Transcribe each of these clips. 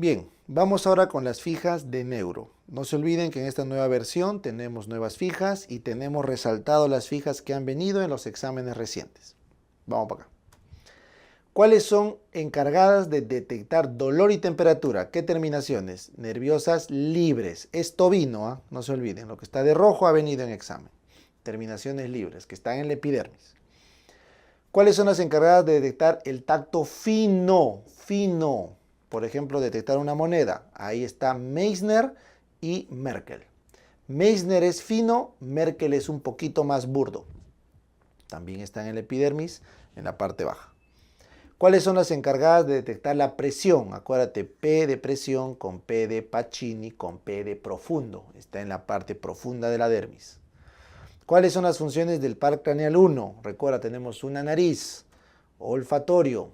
Bien, vamos ahora con las fijas de neuro. No se olviden que en esta nueva versión tenemos nuevas fijas y tenemos resaltado las fijas que han venido en los exámenes recientes. Vamos para acá. ¿Cuáles son encargadas de detectar dolor y temperatura? ¿Qué terminaciones? Nerviosas libres. Es tobino, ¿eh? No se olviden, lo que está de rojo ha venido en examen. Terminaciones libres, que están en la epidermis. ¿Cuáles son las encargadas de detectar el tacto fino? Fino. Por ejemplo, detectar una moneda. Ahí está Meissner y Merkel. Meissner es fino, Merkel es un poquito más burdo. También está en el epidermis, en la parte baja. ¿Cuáles son las encargadas de detectar la presión? Acuérdate, P de presión con P de Pacini con P de profundo. Está en la parte profunda de la dermis. ¿Cuáles son las funciones del par craneal 1? Recuerda, tenemos una nariz, olfatorio.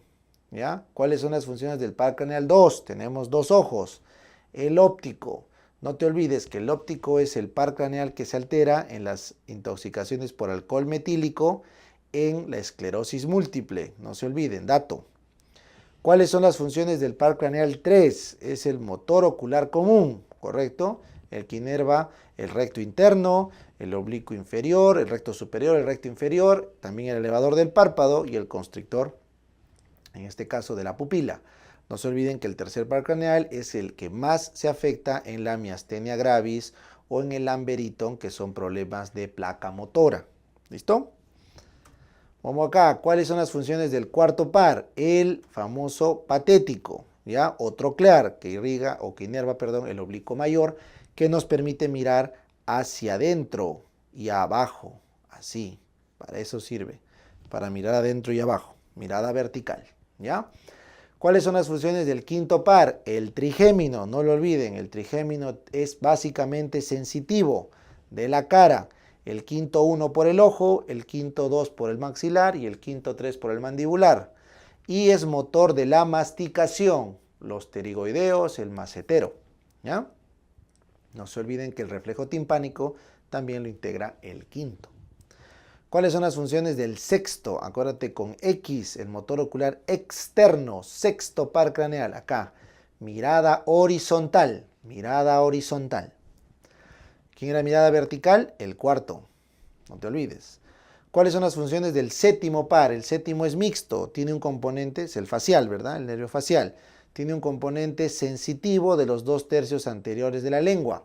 ¿Ya? ¿Cuáles son las funciones del par craneal 2? Tenemos dos ojos. El óptico. No te olvides que el óptico es el par craneal que se altera en las intoxicaciones por alcohol metílico en la esclerosis múltiple. No se olviden, dato. ¿Cuáles son las funciones del par craneal 3? Es el motor ocular común, ¿correcto? El que inerva el recto interno, el oblicuo inferior, el recto superior, el recto inferior, también el elevador del párpado y el constrictor, en este caso de la pupila. No se olviden que el tercer par craneal es el que más se afecta en la miastenia gravis o en el Lamberyton, que son problemas de placa motora. ¿Listo? Vamos acá, ¿cuáles son las funciones del cuarto par? El famoso patético, ¿ya? O troclear, que irriga o que inerva, perdón, el oblicuo mayor, que nos permite mirar hacia adentro y abajo, así, para eso sirve, para mirar adentro y abajo, mirada vertical, ¿ya? ¿Cuáles son las funciones del quinto par? El trigémino, no lo olviden, el trigémino es básicamente sensitivo de la cara. El quinto 1 por el ojo, el quinto 2 por el maxilar y el quinto 3 por el mandibular. Y es motor de la masticación, los pterigoideos, el macetero. ¿Ya? No se olviden que el reflejo timpánico también lo integra el quinto. ¿Cuáles son las funciones del sexto? Acuérdate con X, el motor ocular externo, sexto par craneal, acá. Mirada horizontal, mirada horizontal. ¿Quién era mirada vertical? El cuarto, no te olvides. ¿Cuáles son las funciones del séptimo par? El séptimo es mixto, tiene un componente, es el facial, ¿verdad? El nervio facial. Tiene un componente sensitivo de los 2/3 anteriores de la lengua,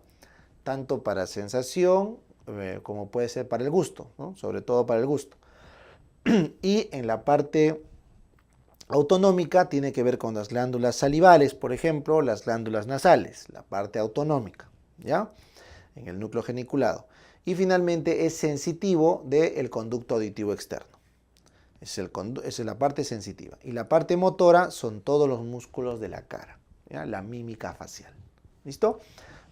tanto para sensación como puede ser para el gusto, ¿no? Sobre todo para el gusto. Y en la parte autonómica tiene que ver con las glándulas salivales, por ejemplo, las glándulas nasales, la parte autonómica, ¿ya? En el núcleo geniculado. Y finalmente es sensitivo del conducto auditivo externo. Esa es la parte sensitiva. Y la parte motora son todos los músculos de la cara, ¿ya? La mímica facial. ¿Listo?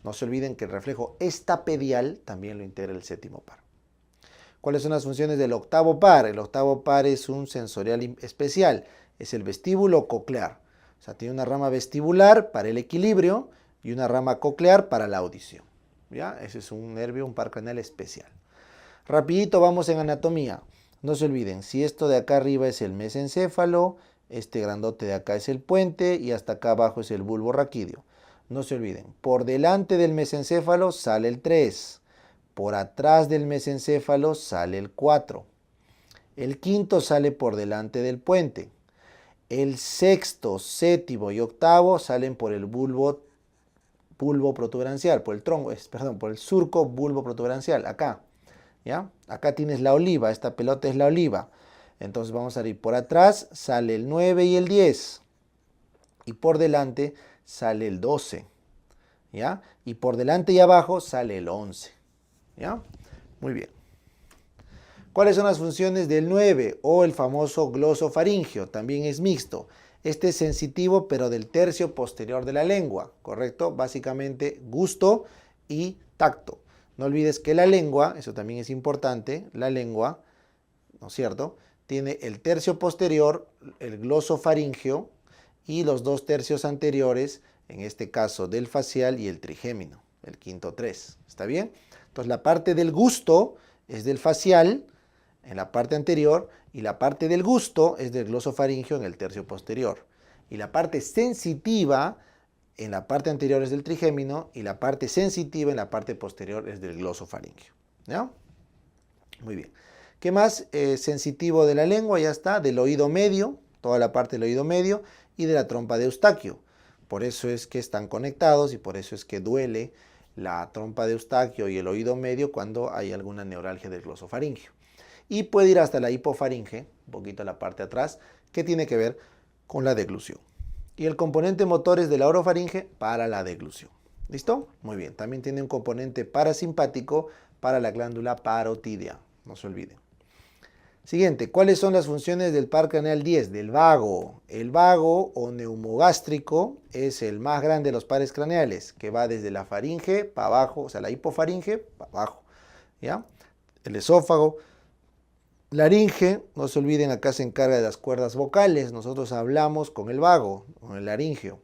No se olviden que el reflejo estapedial también lo integra el séptimo par. ¿Cuáles son las funciones del octavo par? El octavo par es un sensorial especial. Es el vestíbulo coclear. O sea, tiene una rama vestibular para el equilibrio y una rama coclear para la audición. ¿Ya? Ese es un nervio, un par craneal especial. Rapidito vamos en anatomía. No se olviden, si esto de acá arriba es el mesencéfalo, este grandote de acá es el puente y hasta acá abajo es el bulbo raquídeo. No se olviden, por delante del mesencéfalo sale el 3, por atrás del mesencéfalo sale el 4. El quinto sale por delante del puente. El sexto, séptimo y octavo salen por el bulbo protuberancial, por el tronco, perdón, por el surco bulbo protuberancial, acá. ¿Ya? Acá tienes la oliva, esta pelota es la oliva. Entonces vamos a ir por atrás, sale el 9 y el 10. Y por delante sale el 12. ¿Ya? Y por delante y abajo sale el 11. ¿Ya? Muy bien. ¿Cuáles son las funciones del 9 o el famoso glosofaringio? También es mixto. Este es sensitivo pero del tercio posterior de la lengua, ¿correcto? Básicamente gusto y tacto. No olvides que la lengua, eso también es importante, la lengua, ¿no es cierto?, tiene el tercio posterior, el glosofaringio, y los 2/3 anteriores, en este caso del facial y el trigémino, el quinto 3. ¿Está bien? Entonces la parte del gusto es del facial, en la parte anterior, y la parte del gusto es del glosofaringio en el tercio posterior. Y la parte sensitiva en la parte anterior es del trigémino y la parte sensitiva en la parte posterior es del glosofaríngeo. ¿Ya? Muy bien. ¿Qué más? Sensitivo de la lengua, ya está, del oído medio, toda la parte del oído medio y de la trompa de Eustaquio. Por eso es que están conectados y por eso es que duele la trompa de Eustaquio y el oído medio cuando hay alguna neuralgia del glosofaríngeo. Y puede ir hasta la hipofaringe, un poquito a la parte de atrás, que tiene que ver con la deglución. Y el componente motor es de la orofaringe para la deglución. ¿Listo? Muy bien. También tiene un componente parasimpático para la glándula parotídea. No se olviden. Siguiente. ¿Cuáles son las funciones del par craneal 10? Del vago. El vago o neumogástrico es el más grande de los pares craneales, que va desde la faringe para abajo, o sea, la hipofaringe para abajo. ¿Ya? El esófago. Laringe, no se olviden, acá se encarga de las cuerdas vocales. Nosotros hablamos con el vago, con el laringio.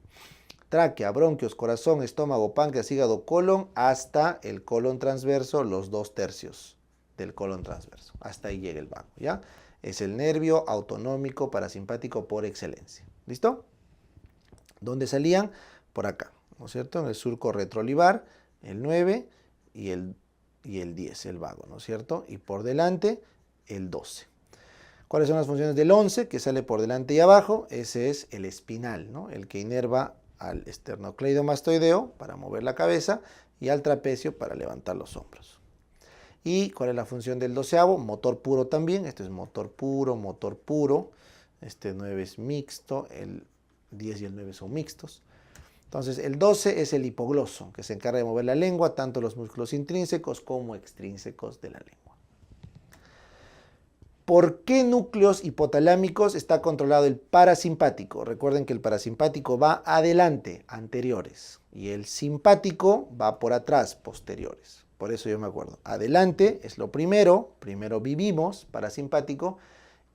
Tráquea, bronquios, corazón, estómago, páncreas, hígado, colon, hasta el colon transverso, los 2/3 del colon transverso. Hasta ahí llega el vago, ¿ya? Es el nervio autonómico parasimpático por excelencia. ¿Listo? ¿Dónde salían? Por acá, ¿no es cierto? En el surco retroolivar, el 9 y el 10, el vago, ¿no es cierto? Y por delante, el 12. ¿Cuáles son las funciones del 11? Que sale por delante y abajo. Ese es el espinal, ¿no? El que inerva al esternocleidomastoideo para mover la cabeza y al trapecio para levantar los hombros. ¿Y cuál es la función del 12avo? Motor puro también. Este es motor puro, motor puro. Este 9 es mixto, el 10 y el 9 son mixtos. Entonces el 12 es el hipogloso, que se encarga de mover la lengua, tanto los músculos intrínsecos como extrínsecos de la lengua. ¿Por qué núcleos hipotalámicos está controlado el parasimpático? Recuerden que el parasimpático va adelante, anteriores, y el simpático va por atrás, posteriores. Por eso yo me acuerdo. Adelante es lo primero vivimos, parasimpático,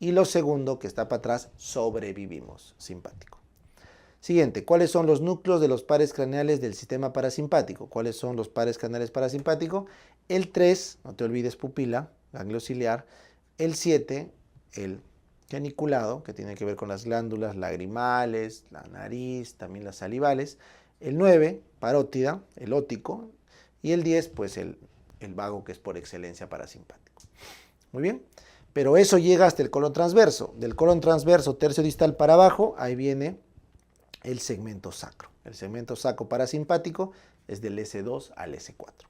y lo segundo, que está para atrás, sobrevivimos, simpático. Siguiente, ¿cuáles son los núcleos de los pares craneales del sistema parasimpático? ¿Cuáles son los pares craneales parasimpáticos? El 3, no te olvides pupila, ganglio ciliar. El 7, el geniculado, que tiene que ver con las glándulas lagrimales, la nariz, también las salivales. El 9, parótida, el óptico. Y el 10, pues el vago, que es por excelencia parasimpático. Muy bien. Pero eso llega hasta el colon transverso. Del colon transverso, tercio distal para abajo, ahí viene el segmento sacro. El segmento sacro parasimpático es del S2 al S4.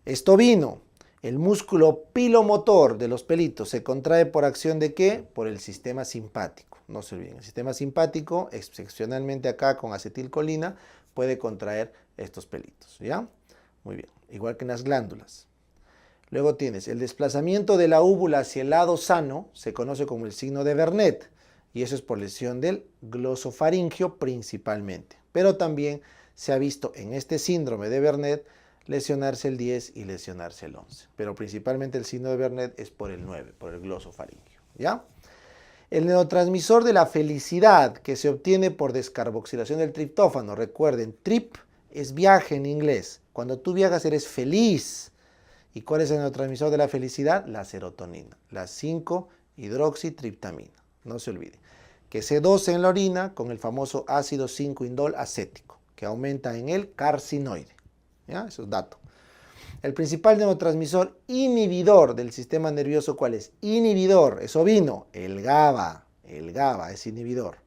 Estovino. El músculo pilomotor de los pelitos se contrae por acción ¿de qué? Por el sistema simpático. No se olviden, el sistema simpático, excepcionalmente acá con acetilcolina, puede contraer estos pelitos, ¿ya? Muy bien, igual que en las glándulas. Luego tienes el desplazamiento de la úvula hacia el lado sano, se conoce como el signo de Vernet, y eso es por lesión del glosofaringio principalmente. Pero también se ha visto en este síndrome de Vernet lesionarse el 10 y lesionarse el 11. Pero principalmente el signo de Vernet es por el 9, por el glosofaringio, ¿ya? El neurotransmisor de la felicidad, que se obtiene por descarboxilación del triptófano. Recuerden, trip es viaje en inglés. Cuando tú viajas eres feliz. ¿Y cuál es el neurotransmisor de la felicidad? La serotonina, la 5-hidroxitriptamina. No se olvide. Que se dosa en la orina con el famoso ácido 5-indol acético, que aumenta en el carcinoide. ¿Ya? Eso es dato. El principal neurotransmisor inhibidor del sistema nervioso, ¿cuál es? Inhibidor, eso vino, el GABA. El GABA es inhibidor.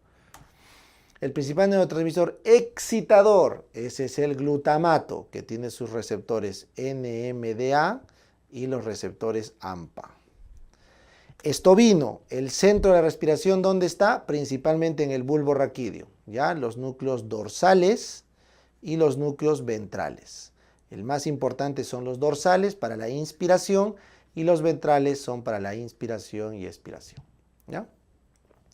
El principal neurotransmisor excitador, ese es el glutamato, que tiene sus receptores NMDA y los receptores AMPA. Estovino, el centro de la respiración, ¿dónde está? Principalmente en el bulbo raquídeo, ¿ya? Los núcleos dorsales y los núcleos ventrales. El más importante son los dorsales para la inspiración y los ventrales son para la inspiración y expiración, ¿ya?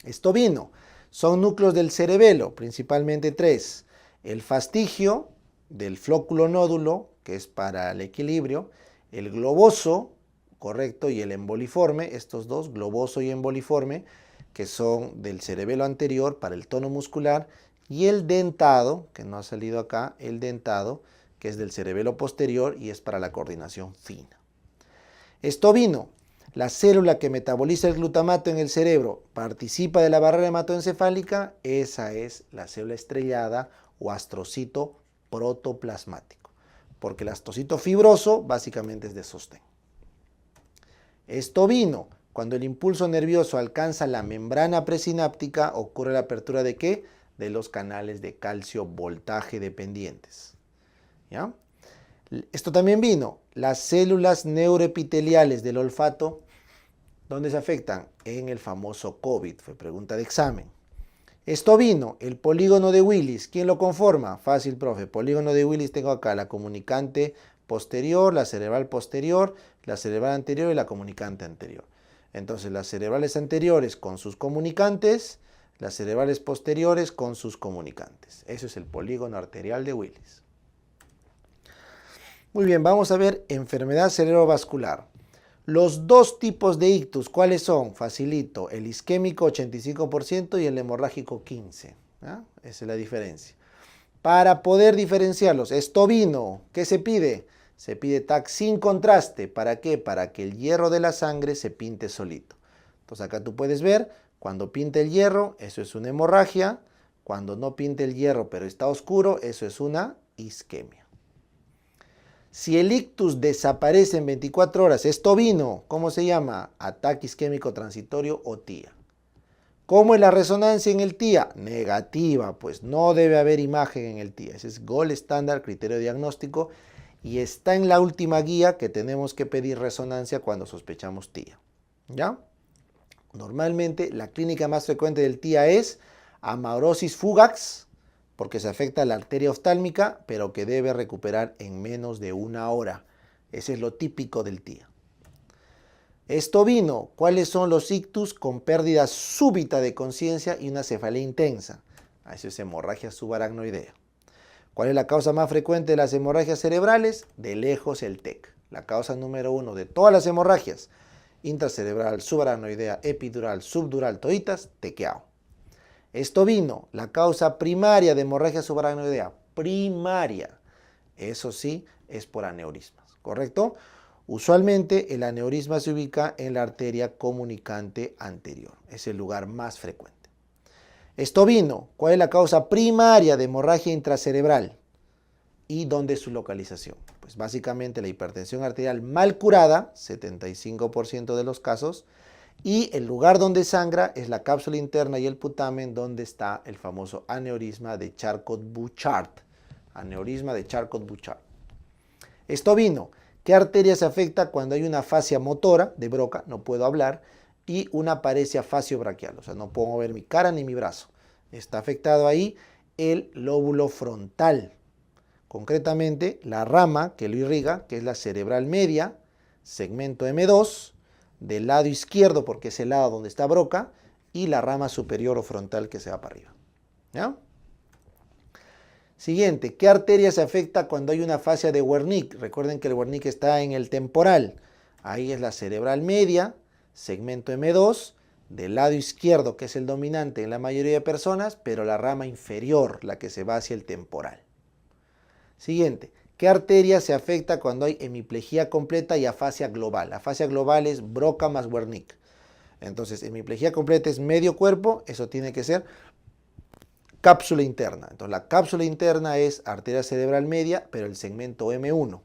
Estovino, son núcleos del cerebelo, principalmente 3. El fastigio del flóculo nódulo, que es para el equilibrio, el globoso, correcto, y el emboliforme, estos dos, globoso y emboliforme, que son del cerebelo anterior para el tono muscular, y el dentado, que no ha salido acá, el dentado, que es del cerebelo posterior y es para la coordinación fina. Estovino, La célula que metaboliza el glutamato en el cerebro participa de la barrera hematoencefálica, esa es la célula estrellada o astrocito protoplasmático, porque el astrocito fibroso básicamente es de sostén. Esto vino cuando el impulso nervioso alcanza la membrana presináptica, ocurre la apertura ¿de qué? De los canales de calcio voltaje dependientes. ¿Ya? Esto también vino, las células neuroepiteliales del olfato, ¿dónde se afectan? En el famoso COVID, fue pregunta de examen. Esto vino, el polígono de Willis, ¿quién lo conforma? Fácil, profe, polígono de Willis tengo acá la comunicante posterior, la cerebral posterior, la cerebral anterior y la comunicante anterior. Entonces las cerebrales anteriores con sus comunicantes, las cerebrales posteriores con sus comunicantes. Eso es el polígono arterial de Willis. Muy bien, vamos a ver enfermedad cerebrovascular. Los dos tipos de ictus, ¿cuáles son? Facilito, el isquémico 85% y el hemorrágico 15%. ¿Ah? Esa es la diferencia. Para poder diferenciarlos, esto vino, ¿qué se pide? Se pide TAC sin contraste. ¿Para qué? Para que el hierro de la sangre se pinte solito. Entonces acá tú puedes ver, cuando pinta el hierro, eso es una hemorragia. Cuando no pinta el hierro pero está oscuro, eso es una isquemia. Si el ictus desaparece en 24 horas, esto vino, ¿cómo se llama? Ataque isquémico transitorio o TIA. ¿Cómo es la resonancia en el TIA? Negativa, pues no debe haber imagen en el TIA. Ese es gold estándar, criterio diagnóstico, y está en la última guía que tenemos que pedir resonancia cuando sospechamos TIA. ¿Ya? Normalmente la clínica más frecuente del TIA es amaurosis fugax, porque se afecta la arteria oftálmica, pero que debe recuperar en menos de 1 hora. Ese es lo típico del TIA. Esto vino, ¿cuáles son los ictus con pérdida súbita de conciencia y una cefalea intensa? Eso es hemorragia subaracnoidea. ¿Cuál es la causa más frecuente de las hemorragias cerebrales? De lejos el TEC. La causa número 1 de todas las hemorragias, intracerebral, subaracnoidea, epidural, subdural, toditas, tequeado. Esto vino, la causa primaria de hemorragia subaracnoidea, primaria. Eso sí, es por aneurismas, ¿correcto? Usualmente el aneurisma se ubica en la arteria comunicante anterior. Es el lugar más frecuente. Esto vino, ¿cuál es la causa primaria de hemorragia intracerebral? ¿Y dónde es su localización? Pues básicamente la hipertensión arterial mal curada, 75% de los casos, y el lugar donde sangra es la cápsula interna y el putamen, donde está el famoso aneurisma de Charcot-Bouchard. Aneurisma de Charcot-Bouchard. Esto vino, ¿qué arteria se afecta cuando hay una fascia motora de Broca? No puedo hablar. Y una paresia facio-braquial, o sea, no puedo mover mi cara ni mi brazo. Está afectado ahí el lóbulo frontal. Concretamente, la rama que lo irriga, que es la cerebral media, segmento M2, del lado izquierdo, porque es el lado donde está Broca, y la rama superior o frontal que se va para arriba. ¿Ya? Siguiente, ¿qué arteria se afecta cuando hay una fascia de Wernicke? Recuerden que el Wernicke está en el temporal. Ahí es la cerebral media, segmento M2, del lado izquierdo, que es el dominante en la mayoría de personas, pero la rama inferior, la que se va hacia el temporal. Siguiente, ¿qué arteria se afecta cuando hay hemiplegia completa y afasia global? Afasia global es Broca más Wernicke. Entonces, hemiplegia completa es medio cuerpo, eso tiene que ser cápsula interna. Entonces, la cápsula interna es arteria cerebral media, pero el segmento M1.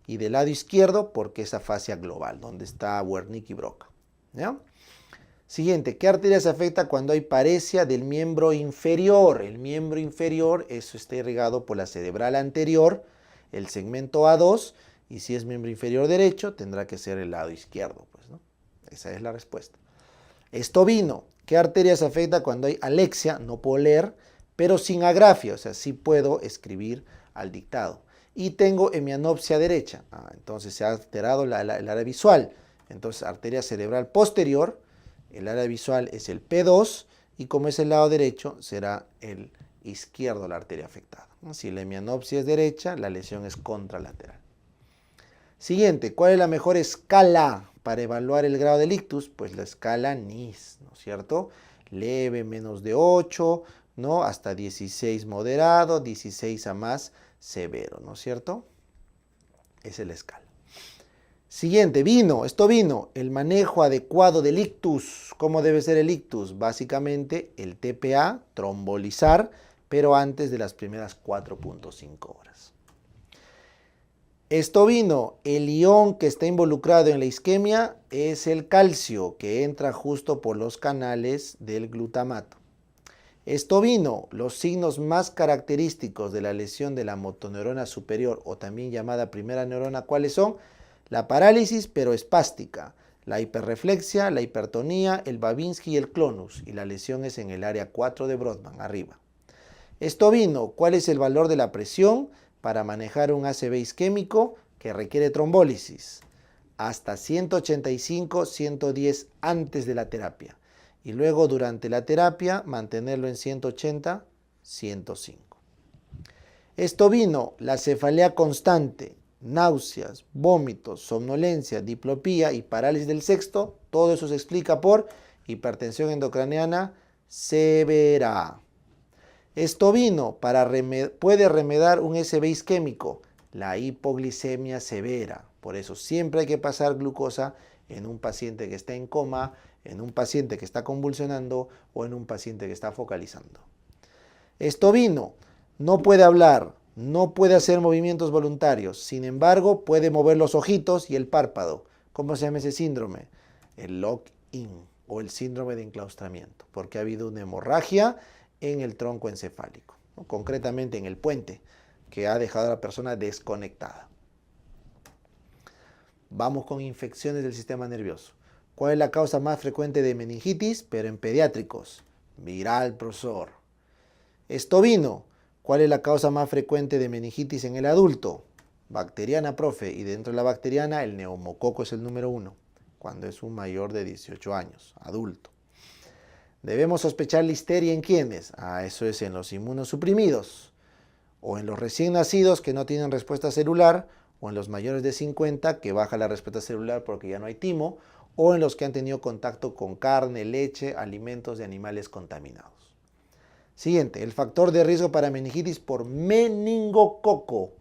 Y del lado izquierdo, porque es afasia global, donde está Wernicke y Broca. ¿Ya? Siguiente, ¿qué arteria se afecta cuando hay paresia del miembro inferior? El miembro inferior, eso está irrigado por la cerebral anterior, el segmento A2, y si es miembro inferior derecho, tendrá que ser el lado izquierdo, pues, ¿no? Esa es la respuesta. Esto vino, ¿qué arteria se afecta cuando hay alexia? No puedo leer, pero sin agrafia, o sea, sí puedo escribir al dictado. Y tengo hemianopsia derecha, entonces se ha alterado el área visual. Entonces, arteria cerebral posterior, el área visual es el P2, y como es el lado derecho, será el izquierdo la arteria afectada. Si la hemianopsia es derecha, la lesión es contralateral. Siguiente, ¿cuál es la mejor escala para evaluar el grado del ictus? Pues la escala NIS, ¿no es cierto? Leve, menos de 8, ¿no? Hasta 16 moderado, 16 a más severo, ¿no es cierto? Esa es la escala. Siguiente, vino, el manejo adecuado del ictus. ¿Cómo debe ser el ictus? Básicamente el TPA, trombolizar, pero antes de las primeras 4.5 horas. Esto vino, el ion que está involucrado en la isquemia es el calcio, que entra justo por los canales del glutamato. Esto vino, los signos más característicos de la lesión de la motoneurona superior, o también llamada primera neurona, ¿cuáles son? La parálisis, pero espástica, la hiperreflexia, la hipertonía, el Babinski y el clonus, y la lesión es en el área 4 de Brodmann, arriba. Esto vino, ¿cuál es el valor de la presión para manejar un ACV isquémico que requiere trombólisis? Hasta 185, 110 antes de la terapia. Y luego durante la terapia mantenerlo en 180, 105. Esto vino, la cefalea constante, náuseas, vómitos, somnolencia, diplopía y parálisis del sexto. Todo eso se explica por hipertensión endocraniana severa. Esto vino, puede remediar un SB isquémico, la hipoglicemia severa. Por eso siempre hay que pasar glucosa en un paciente que está en coma, en un paciente que está convulsionando o en un paciente que está focalizando. Esto vino, no puede hablar, no puede hacer movimientos voluntarios, sin embargo puede mover los ojitos y el párpado. ¿Cómo se llama ese síndrome? El lock-in o el síndrome de enclaustramiento, porque ha habido una hemorragia en el tronco encefálico, ¿no? Concretamente en el puente, que ha dejado a la persona desconectada. Vamos con infecciones del sistema nervioso. ¿Cuál es la causa más frecuente de meningitis, pero en pediátricos? Viral, profesor. Esto vino. ¿Cuál es la causa más frecuente de meningitis en el adulto? Bacteriana, profe, y dentro de la bacteriana el neumococo es el número 1, cuando es un mayor de 18 años, adulto. Debemos sospechar listeria en quiénes. Eso es en los inmunosuprimidos, o en los recién nacidos que no tienen respuesta celular, o en los mayores de 50 que baja la respuesta celular porque ya no hay timo, o en los que han tenido contacto con carne, leche, alimentos de animales contaminados. Siguiente, el factor de riesgo para meningitis por meningococo.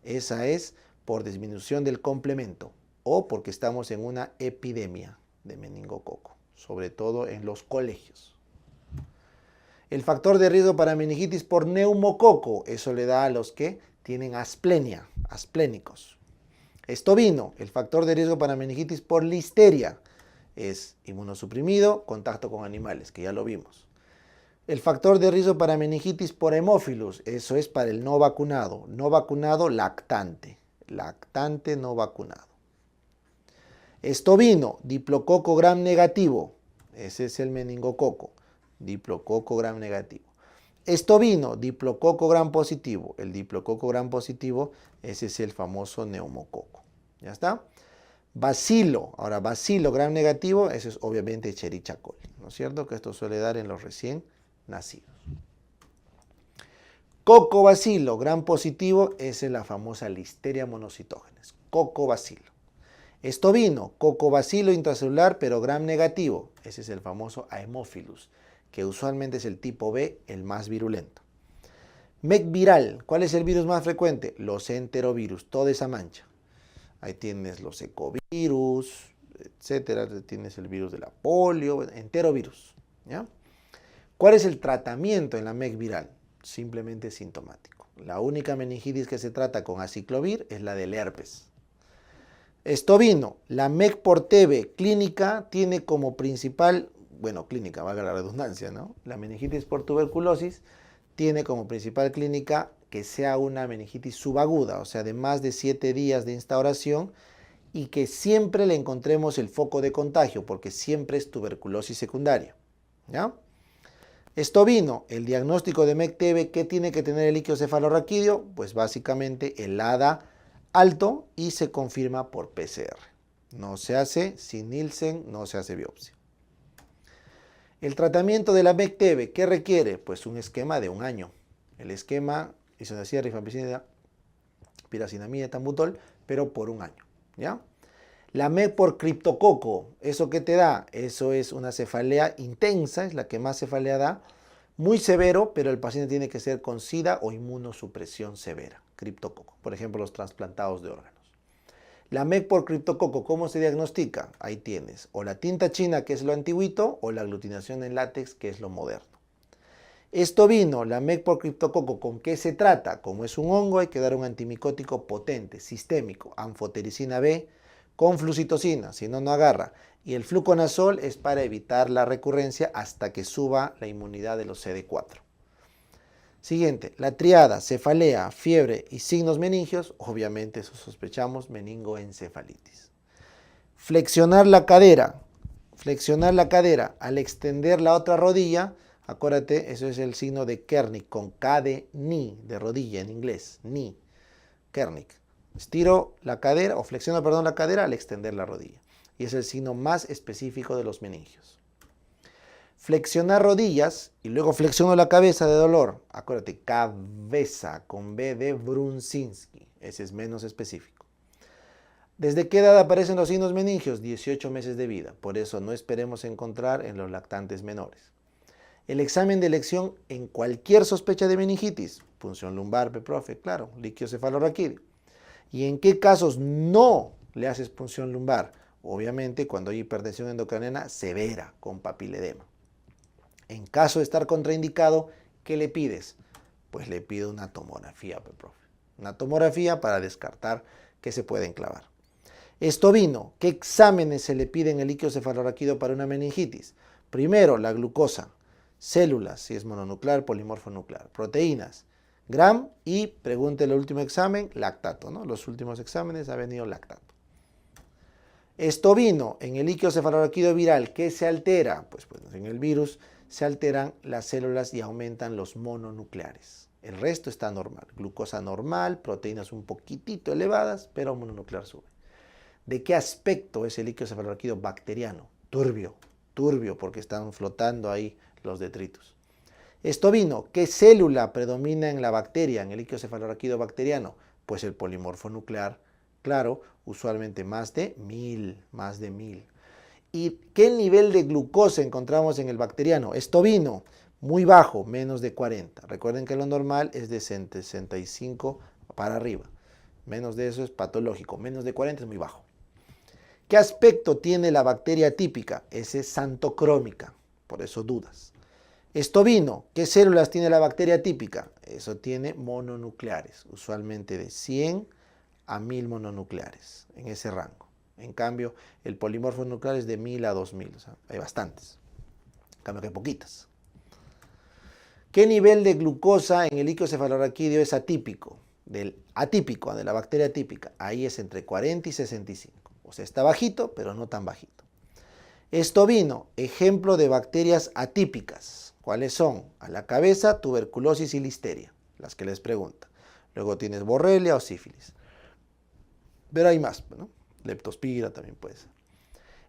Esa es por disminución del complemento o porque estamos en una epidemia de meningococo, sobre todo en los colegios. El factor de riesgo para meningitis por neumococo, eso le da a los que tienen asplenia, asplénicos. Esto vino, el factor de riesgo para meningitis por listeria, es inmunosuprimido, contacto con animales, que ya lo vimos. El factor de riesgo para meningitis por hemófilus, eso es para el no vacunado lactante, lactante no vacunado. Esto vino, diplococo gram negativo, ese es el meningococo, diplococo gram negativo. Esto vino, diplococo gram positivo, el diplococo gram positivo, ese es el famoso neumococo. ¿Ya está? Bacilo, ahora bacilo gram negativo, ese es obviamente Escherichia coli, ¿no es cierto? Que esto suele dar en los recién nacidos. Cocobacilo gram positivo, esa es la famosa Listeria monocytogenes, cocobacilo. Esto vino, cocobacilo intracelular, pero gram negativo. Ese es el famoso Haemophilus, que usualmente es el tipo B, el más virulento. MEC viral, ¿cuál es el virus más frecuente? Los enterovirus, toda esa mancha. Ahí tienes los ecovirus, etcétera. Tienes el virus de la polio, enterovirus. ¿Ya? ¿Cuál es el tratamiento en la MEC viral? Simplemente sintomático. La única meningitis que se trata con aciclovir es la del herpes. Esto vino, la MEC por TB clínica tiene como principal, clínica, valga la redundancia, ¿no? La meningitis por tuberculosis tiene como principal clínica que sea una meningitis subaguda, o sea, de más de 7 días de instauración y que siempre le encontremos el foco de contagio, porque siempre es tuberculosis secundaria, ¿ya? Esto vino, el diagnóstico de MEC-TB, ¿qué tiene que tener el líquido cefalorraquídeo? Pues básicamente el ADA alto y se confirma por PCR. No se hace sin Nielsen, no se hace biopsia. El tratamiento de la MEC-TB, ¿qué requiere? Pues un esquema de 1 año. El esquema, isoniazida, rifampicina, piracinamida, etambutol, pero por 1 año. ¿Ya? La MEC por criptococo, ¿eso qué te da? Eso es una cefalea intensa, es la que más cefalea da, muy severo, pero el paciente tiene que ser con SIDA o inmunosupresión severa, criptococo, por ejemplo los trasplantados de órganos. La MEC por criptococo, ¿cómo se diagnostica? Ahí tienes, o la tinta china, que es lo antiguito, o la aglutinación en látex, que es lo moderno. Esto vino, la MEC por criptococo, ¿con qué se trata? Como es un hongo, hay que dar un antimicótico potente, sistémico, anfotericina B, con flucitocina, si no, no agarra. Y el fluconazol es para evitar la recurrencia hasta que suba la inmunidad de los CD4. Siguiente, la triada, cefalea, fiebre y signos meningios, obviamente eso sospechamos meningoencefalitis. Flexionar la cadera al extender la otra rodilla, acuérdate, eso es el signo de Kernick, con K de ni, de rodilla en inglés, ni, Kernick. Estiro la cadera, o flexiono, perdón, la cadera al extender la rodilla. Y es el signo más específico de los meningios. Flexionar rodillas y luego flexiono la cabeza de dolor. Acuérdate, cabeza con B de Brunzinski. Ese es menos específico. ¿Desde qué edad aparecen los signos meningios? 18 meses de vida. Por eso no esperemos encontrar en los lactantes menores. El examen de elección en cualquier sospecha de meningitis. Punción lumbar, profe, claro, líquido cefalorraquídeo. ¿Y en qué casos no le haces punción lumbar? Obviamente cuando hay hipertensión endocraniana severa con papiledema. En caso de estar contraindicado, ¿qué le pides? Pues le pido una tomografía, profe. Una tomografía para descartar que se puede enclavar. Esto vino, ¿qué exámenes se le piden en el líquido cefalorraquídeo para una meningitis? Primero, la glucosa, células, si es mononuclear, polimorfo nuclear, proteínas, Gram y, pregunte el último examen, lactato, ¿no? Los últimos exámenes ha venido lactato. Esto vino en el líquido cefalorraquídeo viral, ¿qué se altera? Pues en el virus se alteran las células y aumentan los mononucleares. El resto está normal, glucosa normal, proteínas un poquitito elevadas, pero mononuclear sube. ¿De qué aspecto es el líquido cefalorraquídeo bacteriano? Turbio, porque están flotando ahí los detritus. Esto vino, ¿qué célula predomina en la bacteria, en el líquido cefalorraquídeo bacteriano? Pues el polimorfo nuclear, claro, usualmente más de 1000. ¿Y qué nivel de glucosa encontramos en el bacteriano? Esto vino, muy bajo, menos de 40. Recuerden que lo normal es de 65 para arriba. Menos de eso es patológico, menos de 40 es muy bajo. ¿Qué aspecto tiene la bacteria típica? Esa es santocrómica, por eso dudas. Esto vino, ¿qué células tiene la bacteria típica? Eso tiene mononucleares, usualmente de 100 a 1000 mononucleares, en ese rango. En cambio, el polimorfo nuclear es de 1000 a 2000, o sea, hay bastantes. En cambio, que hay poquitas. ¿Qué nivel de glucosa en el líquido cefalorraquídeo es atípico? Del atípico, de la bacteria típica. Ahí es entre 40 y 65. O sea, está bajito, pero no tan bajito. Esto vino, ejemplo de bacterias atípicas. ¿Cuáles son? A la cabeza, tuberculosis y listeria, las que les pregunta. Luego tienes borrelia o sífilis. Pero hay más, ¿no? Leptospira también puede ser.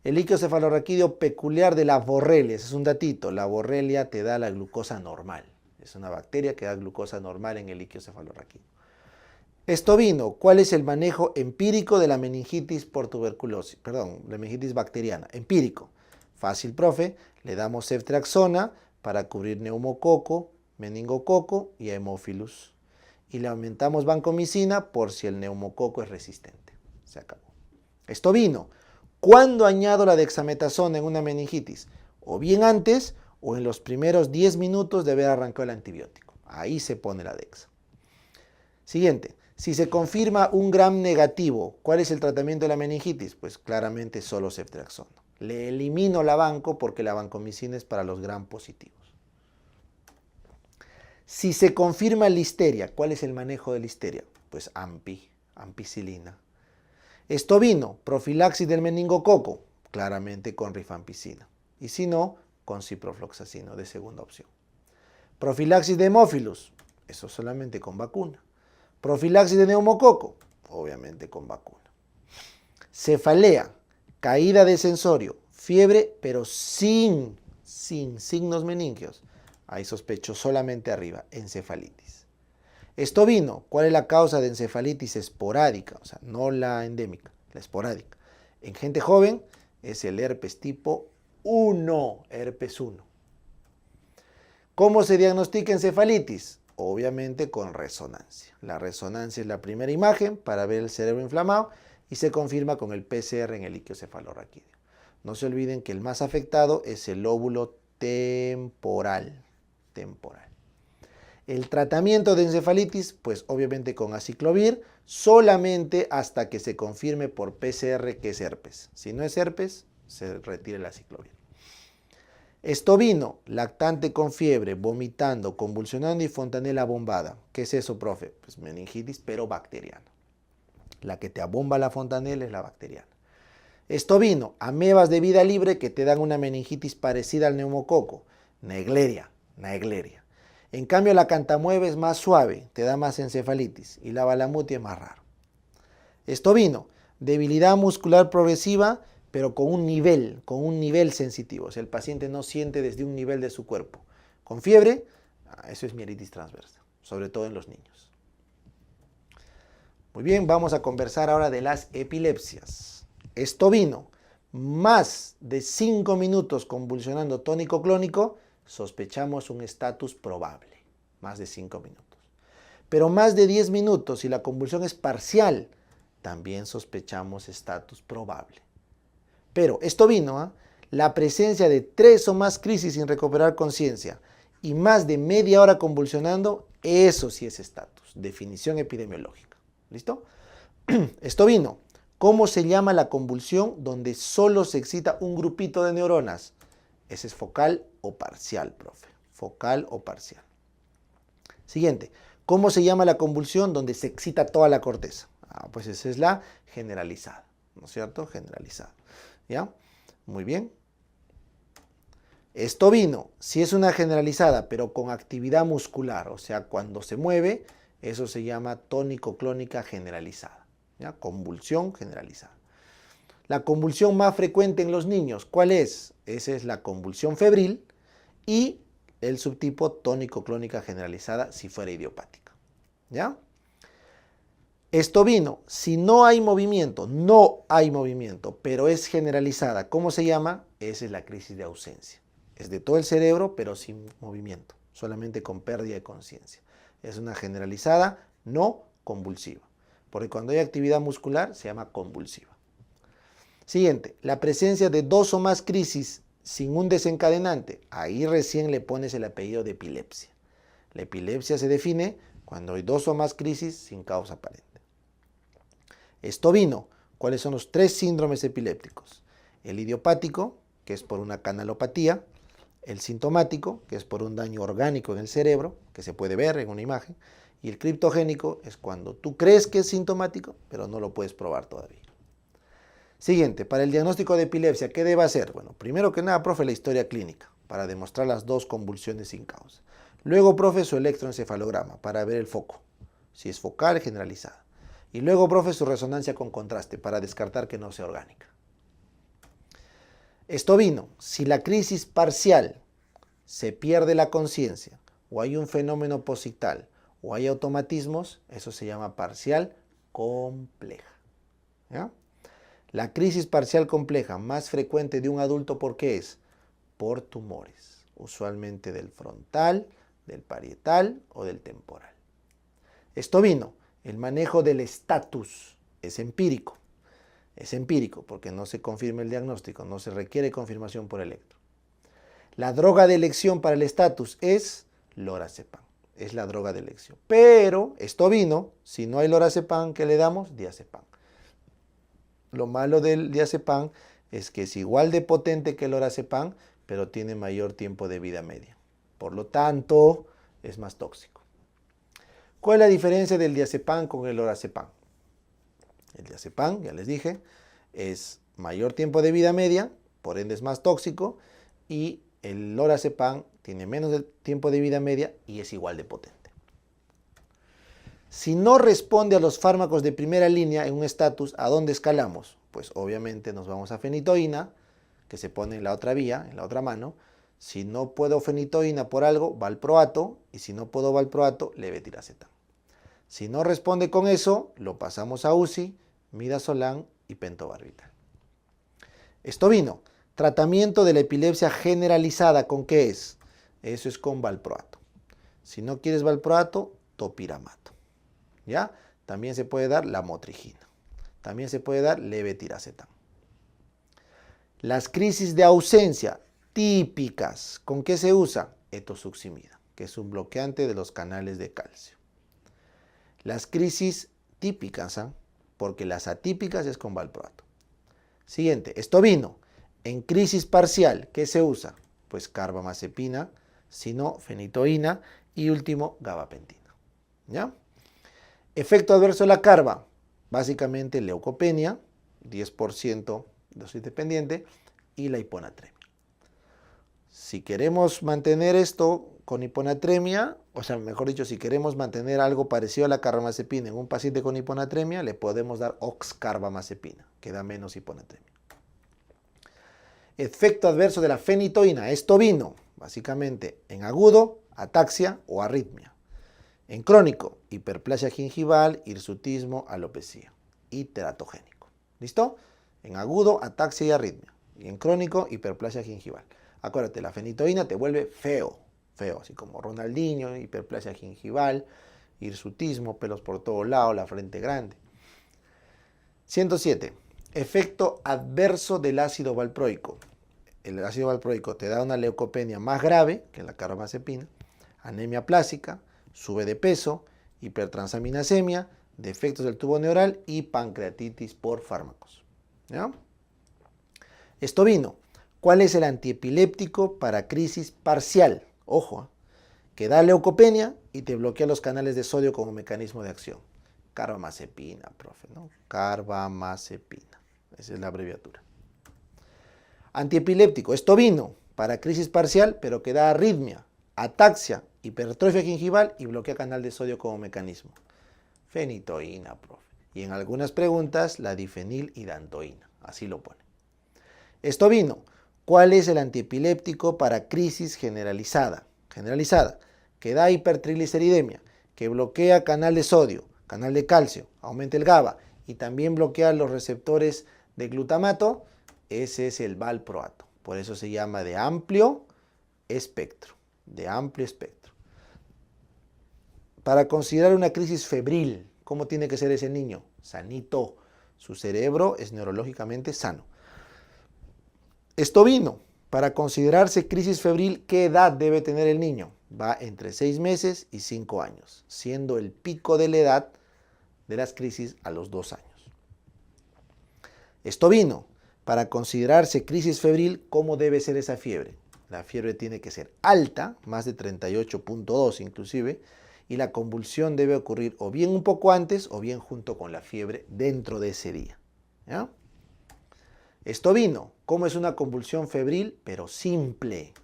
El líquido cefalorraquídeo peculiar de las borrelias, es un datito, la borrelia te da la glucosa normal. Es una bacteria que da glucosa normal en el líquido cefalorraquídeo. Esto vino, ¿cuál es el manejo empírico de la meningitis por tuberculosis? Perdón, la meningitis bacteriana. Empírico. Fácil, profe. Le damos ceftriaxona para cubrir neumococo, meningococo y hemófilus. Y le aumentamos vancomicina por si el neumococo es resistente. Se acabó. Esto vino. ¿Cuándo añado la dexametasona en una meningitis? O bien antes o en los primeros 10 minutos de haber arrancado el antibiótico. Ahí se pone la dexa. Siguiente. Si se confirma un Gram negativo, ¿cuál es el tratamiento de la meningitis? Pues claramente solo ceftriaxona. Le elimino la vanco porque la vancomicina es para los Gram positivos. Si se confirma listeria, ¿cuál es el manejo de listeria? Pues ampicilina. Esto vino, profilaxis del meningococo, claramente con rifampicina. Y si no, con ciprofloxacino de segunda opción. Profilaxis de hemófilus, eso solamente con vacuna. Profilaxis de neumococo, obviamente con vacuna. Cefalea, caída de sensorio, fiebre, pero sin signos meningios. Ahí sospecho solamente arriba, encefalitis. Esto vino, ¿cuál es la causa de encefalitis esporádica? O sea, no la endémica, la esporádica. En gente joven es el herpes tipo 1, herpes 1. ¿Cómo se diagnostica encefalitis? Obviamente con resonancia. La resonancia es la primera imagen para ver el cerebro inflamado y se confirma con el PCR en el líquido cefalorraquídeo. No se olviden que el más afectado es el lóbulo temporal. El tratamiento de encefalitis, pues obviamente con aciclovir, solamente hasta que se confirme por PCR que es herpes. Si no es herpes, se retira el aciclovir. Estovino, lactante con fiebre, vomitando, convulsionando y fontanela bombada. ¿Qué es eso, profe? Pues meningitis, pero bacteriana. La que te abomba la fontanela es la bacteriana. Estovino, amebas de vida libre que te dan una meningitis parecida al neumococo. Naegleria. En cambio, la cantamueve es más suave, te da más encefalitis, y la balamutia es más raro. Estovino, debilidad muscular progresiva, pero con un nivel sensitivo. O sea, el paciente no siente desde un nivel de su cuerpo. Con fiebre, eso es mielitis transversa, sobre todo en los niños. Muy bien, vamos a conversar ahora de las epilepsias. Estovino, más de 5 minutos convulsionando tónico clónico, sospechamos un estatus probable, más de 5 minutos. Pero más de 10 minutos, si la convulsión es parcial, también sospechamos estatus probable. Pero estovino, la presencia de 3 o más crisis sin recuperar conciencia y más de media hora convulsionando, eso sí es estatus, definición epidemiológica. ¿Listo? Estovino, ¿cómo se llama la convulsión donde solo se excita un grupito de neuronas? Ese es focal o parcial, profe. Focal o parcial. Siguiente. ¿Cómo se llama la convulsión donde se excita toda la corteza? Pues esa es la generalizada, ¿no es cierto? Generalizada. ¿Ya? Muy bien. Estovino, si es una generalizada, pero con actividad muscular, o sea, cuando se mueve, eso se llama tónico-clónica generalizada. ¿Ya? Convulsión generalizada. La convulsión más frecuente en los niños, ¿cuál es? Esa es la convulsión febril y el subtipo tónico-clónica generalizada si fuera idiopática. ¿Ya? Estovino, si no hay movimiento, pero es generalizada, ¿cómo se llama? Esa es la crisis de ausencia. Es de todo el cerebro, pero sin movimiento, solamente con pérdida de conciencia. Es una generalizada no convulsiva, porque cuando hay actividad muscular se llama convulsiva. Siguiente, la presencia de 2 o más crisis sin un desencadenante. Ahí recién le pones el apellido de epilepsia. La epilepsia se define cuando hay 2 o más crisis sin causa aparente. Estovino, ¿cuáles son los 3 síndromes epilépticos? El idiopático, que es por una canalopatía. El sintomático, que es por un daño orgánico en el cerebro, que se puede ver en una imagen. Y el criptogénico es cuando tú crees que es sintomático, pero no lo puedes probar todavía. Siguiente, para el diagnóstico de epilepsia, ¿qué debe hacer? Bueno, primero que nada, profe, la historia clínica, para demostrar las 2 convulsiones sin causa. Luego, profe, su electroencefalograma, para ver el foco, si es focal, generalizada. Y luego, profe, su resonancia con contraste, para descartar que no sea orgánica. Estovino, si la crisis parcial se pierde la conciencia, o hay un fenómeno posictal, o hay automatismos, eso se llama parcial compleja. ¿Ya? La crisis parcial compleja más frecuente de un adulto, ¿por qué es? Por tumores, usualmente del frontal, del parietal o del temporal. Estovino, el manejo del estatus es empírico. Es empírico porque no se confirma el diagnóstico, no se requiere confirmación por electro. La droga de elección para el estatus es lorazepam, es la droga de elección. Pero estovino, si no hay lorazepam, ¿qué le damos? Diazepam. Lo malo del diazepam es que es igual de potente que el lorazepam, pero tiene mayor tiempo de vida media. Por lo tanto, es más tóxico. ¿Cuál es la diferencia del diazepam con el lorazepam? El diazepam, ya les dije, es mayor tiempo de vida media, por ende es más tóxico, y el lorazepam tiene menos tiempo de vida media y es igual de potente. Si no responde a los fármacos de primera línea en un estatus, ¿a dónde escalamos? Pues obviamente nos vamos a fenitoína, que se pone en la otra vía, en la otra mano. Si no puedo fenitoína por algo, valproato, y si no puedo valproato, levetiracetam. Si no responde con eso, lo pasamos a UCI, midazolam y pentobarbital. Estovino, tratamiento de la epilepsia generalizada, ¿con qué es? Eso es con valproato. Si no quieres valproato, topiramato. ¿Ya? También se puede dar la motrigina. también se puede dar levetiracetam. Las crisis de ausencia típicas, ¿con qué se usa? Etosuximida, que es un bloqueante de los canales de calcio. Las crisis típicas, porque las atípicas es con valproato. Siguiente, estovino. En crisis parcial, ¿qué se usa? Pues carbamazepina, si no, fenitoína y último, gabapentina. ¿Ya? Efecto adverso de la carba, básicamente leucopenia, 10% dosis dependiente, y la hiponatremia. Si queremos mantener esto con hiponatremia, o sea, mejor dicho, si queremos mantener algo parecido a la carbamazepina en un paciente con hiponatremia, le podemos dar oxcarbamazepina, que da menos hiponatremia. Efecto adverso de la fenitoína, estovino, básicamente en agudo, ataxia o arritmia. En crónico, hiperplasia gingival, hirsutismo, alopecia y teratogénico. ¿Listo? En agudo, ataxia y arritmia. Y en crónico, hiperplasia gingival. Acuérdate, la fenitoína te vuelve feo, así como Ronaldinho, hiperplasia gingival, hirsutismo, pelos por todos lados, la frente grande. 107. Efecto adverso del ácido valproico. El ácido valproico te da una leucopenia más grave que la carbamazepina, anemia plásica, sube de peso, hipertransaminasemia, defectos del tubo neural y pancreatitis por fármacos. ¿Ya? Estovino. ¿Cuál es el antiepiléptico para crisis parcial? Ojo, que da leucopenia y te bloquea los canales de sodio como mecanismo de acción. Carbamazepina, profe, ¿no? Carbamazepina. Esa es la abreviatura. Antiepiléptico, estovino, para crisis parcial, pero que da arritmia, ataxia, hipertrofia gingival y bloquea canal de sodio como mecanismo. Fenitoína, profe. Y en algunas preguntas, la difenilhidantoína. Así lo pone. Estovino. ¿Cuál es el antiepiléptico para crisis generalizada? Que da hipertrigliceridemia, que bloquea canal de sodio, canal de calcio, aumenta el GABA y también bloquea los receptores de glutamato. Ese es el valproato. Por eso se llama de amplio espectro. Para considerar una crisis febril, ¿cómo tiene que ser ese niño? Sanito. Su cerebro es neurológicamente sano. Estovino. Para considerarse crisis febril, ¿qué edad debe tener el niño? Va entre 6 meses y 5 años, siendo el pico de la edad de las crisis a los 2 años. Estovino. Para considerarse crisis febril, ¿cómo debe ser esa fiebre? La fiebre tiene que ser alta, más de 38.2 inclusive, y la convulsión debe ocurrir o bien un poco antes o bien junto con la fiebre dentro de ese día. ¿Ya? Estovino. ¿Cómo es una convulsión febril? Pero simple.